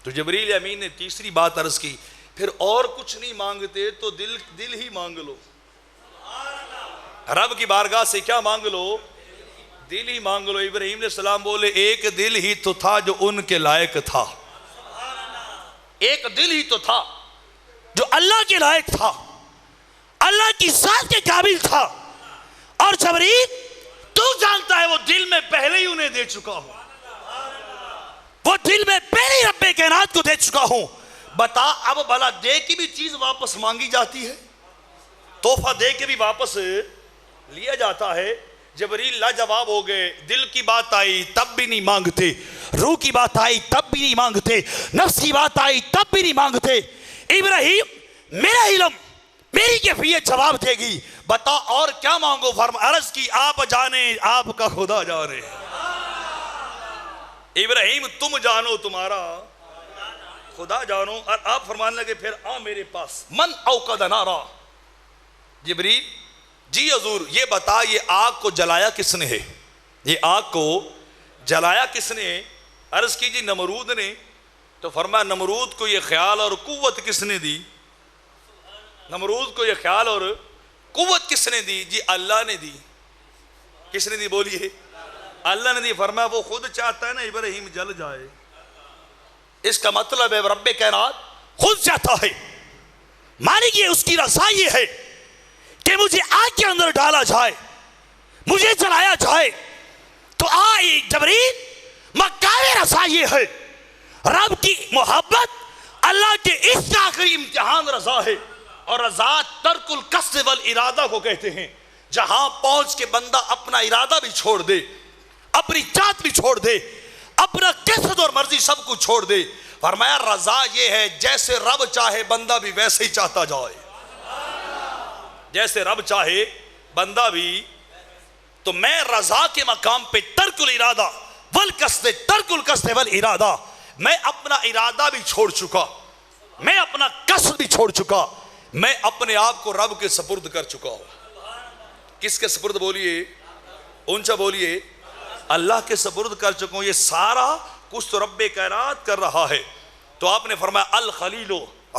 تو جبریل امین نے تیسری بات عرض کی پھر اور کچھ نہیں مانگتے تو دل ہی مانگ لو، رب کی بارگاہ سے کیا مانگ لو؟ دل ہی مانگ لو۔ ابراہیم علیہ السلام بولے ایک دل ہی تو تھا جو ان کے لائق تھا، ایک دل ہی تو تھا جو اللہ کے لائق تھا، اللہ کی ذات کے قابل تھا، اور جبریل تو جانتا ہے وہ دل میں پہلے ہی انہیں دے چکا ہوں، وہ دل میں پہلے ہی رب کائنات کو دے چکا ہوں۔ بتا اب بھلا دے کی بھی چیز واپس مانگی جاتی ہے، تحفہ دے کے بھی واپس لیا جاتا ہے؟ جبریل لاجواب ہو گئے، دل کی بات آئی تب بھی نہیں مانگتے، روح کی بات آئی تب بھی نہیں مانگتے، نفس کی بات آئی تب بھی نہیں مانگتے۔ ابراہیم میرا علم میری کیفیت جواب دے گی، بتا اور کیا مانگو؟ عرض کی آپ جانے آپ کا خدا جانے۔ ابراہیم تم جانو تمہارا خدا جانو، اور آپ فرمانے لگے پھر آ میرے پاس، من اوقد نارا۔ جبریل جی حضور یہ بتا یہ آگ کو جلایا کس نے ہے؟ یہ آگ کو جلایا کس نے؟ عرض کی جی نمرود نے۔ تو فرمایا نمرود کو یہ خیال اور قوت کس نے دی؟ نمرود کو یہ خیال اور قوت کس نے دی؟ جی اللہ نے دی۔ کس نے دی بولیے؟ اللہ نے دی۔ فرمایا وہ خود چاہتا ہے نا ابراہیم جل جائے، اس کا مطلب ہے رب کائنات خود چاہتا ہے، مالک یہ اس کی رضا یہ ہے کہ مجھے آگ کے اندر ڈالا جائے، مجھے جلایا جائے۔ تو آئی جبریل مقام رضا یہ ہے، رب کی محبت، اللہ کے اس کا آخری امتحان رضا ہے۔ اور رضا ترک القصد والارادہ کو کہتے ہیں، جہاں پہنچ کے بندہ اپنا ارادہ بھی چھوڑ دے، اپنی چاہت بھی چھوڑ دے، اپنا قصد اور مرضی سب کو چھوڑ دے۔ فرمایا رضا یہ ہے جیسے رب چاہے بندہ بھی ویسے ہی چاہتا جائے، جیسے رب چاہے بندہ بھی۔ تو میں رضا کے مقام پہ ترک الارادہ والقصد، ترک القصد والارادہ، میں اپنا ارادہ بھی چھوڑ چکا، میں اپنا قصد بھی چھوڑ چکا، میں اپنے آپ کو رب کے سپرد کر چکا ہوں۔ کس کے سپرد بولیے؟ اونچا بولیے، اللہ کے سپرد کر چکا ہوں۔ یہ سارا کچھ تو رب کائنات کر رہا ہے۔ تو آپ نے فرمایا الخلیل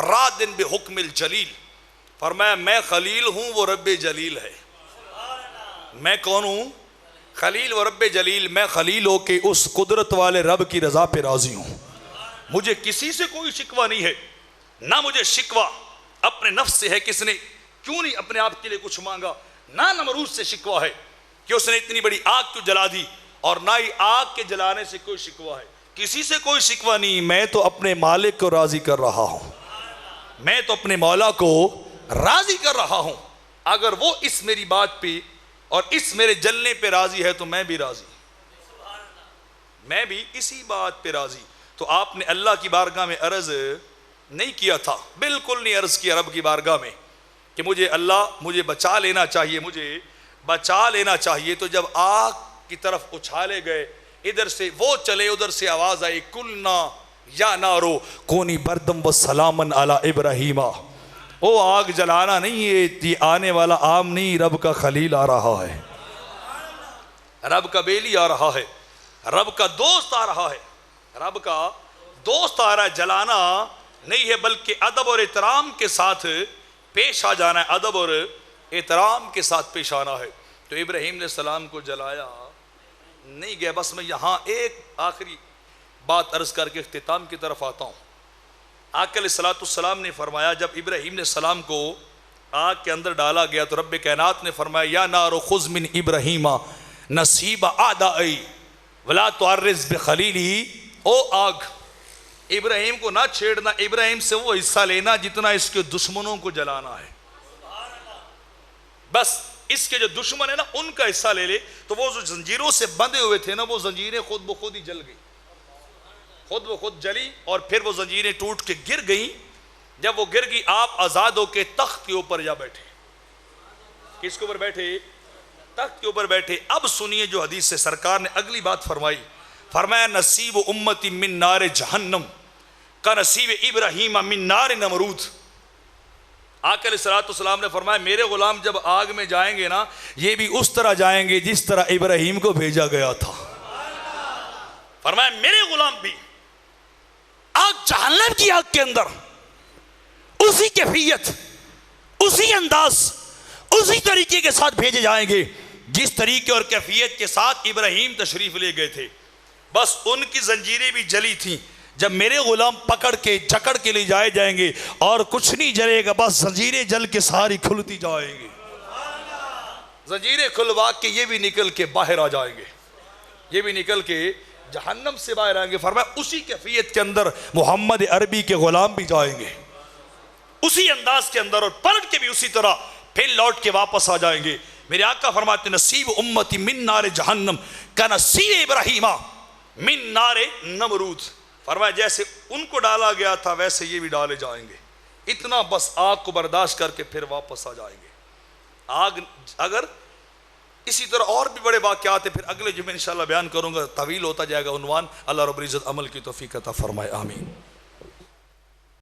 رادن بحکم الجلیل، فرمایا میں خلیل ہوں وہ رب جلیل ہے۔ میں کون ہوں؟ خلیل و رب جلیل۔ میں خلیل ہو کے اس قدرت والے رب کی رضا پہ راضی ہوں، مجھے کسی سے کوئی شکوہ نہیں ہے، نہ مجھے شکوہ اپنے نفس سے ہے کس نے کیوں نہیں اپنے آپ کے لیے کچھ مانگا، نہ نمرود سے شکوہ ہے کہ اس نے اتنی بڑی آگ کیوں جلا دی، اور نہ ہی آگ کے جلانے سے کوئی شکوہ ہے، کسی سے کوئی شکوہ نہیں۔ میں تو اپنے مالک کو راضی کر رہا ہوں، میں تو اپنے مولا کو راضی کر رہا ہوں۔ اگر وہ اس میری بات پہ اور اس میرے جلنے پہ راضی ہے تو میں بھی راضی، میں بھی اسی بات پہ راضی۔ تو آپ نے اللہ کی بارگاہ میں عرض نہیں کیا تھا، بالکل نہیں عرض کیا رب کی بارگاہ میں کہ مجھے اللہ مجھے بچا لینا چاہیے، مجھے بچا لینا چاہیے۔ تو جب آگ کی طرف اچھالے گئے، ادھر سے وہ چلے، ادھر سے آواز آئی کلنا یا نارو کونی بردم و سلامن علی ابراہیم۔ وہ آگ جلانا نہیں، یہ آنے والا عام نہیں، رب کا خلیل آ رہا ہے، رب کا بیلی آ رہا ہے، رب کا دوست آ رہا ہے، رب کا دوست آ رہا ہے۔ جلانا نہیں ہے بلکہ ادب اور احترام کے ساتھ پیش آ جانا ہے، ادب اور احترام کے ساتھ پیش آنا ہے۔ تو ابراہیم علیہ السلام کو جلایا نہیں گیا۔ بس میں یہاں ایک آخری بات عرض کر کے اختتام کی طرف آتا ہوں۔ آقا علیہ السلام نے فرمایا جب ابراہیم علیہ السلام کو آگ کے اندر ڈالا گیا تو رب کائنات نے فرمایا یا نار خذ من ابراہیم نصیب اعدائی ولا تعرض بخلیلہ۔ او آگ ابراہیم کو نہ چھیڑنا، ابراہیم سے وہ حصہ لینا جتنا اس کے دشمنوں کو جلانا ہے، بس اس کے جو دشمن ہے نا ان کا حصہ لے لے۔ تو وہ جو زنجیروں سے بندھے ہوئے تھے نا وہ زنجیریں خود بخود ہی جل گئی، خود بخود جلی، اور پھر وہ زنجیریں ٹوٹ کے گر گئیں۔ جب وہ گر گئی آپ آزاد ہو کے تخت کے اوپر جا بیٹھے۔ کس کے اوپر بیٹھے؟ تخت کے اوپر بیٹھے۔ اب سنیے جو حدیث سے سرکار نے اگلی بات فرمائی، فرمایا نصیب امتی من نار جہنم کا نصیب ابراہیم من نار نمرود۔ آقا علیہ الصلوۃ والسلام نے فرمایا میرے غلام جب آگ میں جائیں گے نا یہ بھی اس طرح جائیں گے جس طرح ابراہیم کو بھیجا گیا تھا۔ فرمایا میرے غلام بھی آگ جہنم کی آگ کے اندر اسی کیفیت، اسی انداز، اسی طریقے کے ساتھ بھیجے جائیں گے جس طریقے اور کیفیت کے ساتھ ابراہیم تشریف لے گئے تھے۔ بس ان کی زنجیریں بھی جلی تھیں۔ جب میرے غلام پکڑ کے جکڑ کے لے جائے جائیں گے اور کچھ نہیں جلے گا، بس زنجیریں جل کے ساری کھلتی جائیں گے، زنجیریں کھلوا کے یہ بھی نکل کے باہر آ جائیں گے، یہ بھی نکل کے جہنم سے باہر آئیں گے۔ فرمایا اسی کیفیت کے اندر محمد عربی کے غلام بھی جائیں گے، اسی انداز کے اندر، اور پلٹ کے بھی اسی طرح پھر لوٹ کے واپس آ جائیں گے۔ میرے آقا فرماتے نصیب امتی من نار جہنم کا نصیب ابراہیم من نار نمرود۔ فرمایا جیسے ان کو ڈالا گیا تھا ویسے یہ بھی ڈالے جائیں گے، اتنا بس آگ کو برداشت کر کے پھر واپس آ جائیں گے۔ آگ اگر اسی طرح اور بھی بڑے واقعات ہیں، پھر اگلے جمعے انشاءاللہ بیان کروں گا، طویل ہوتا جائے گا عنوان۔ اللہ رب العزت عمل کی توفیق عطا فرمائے، آمین۔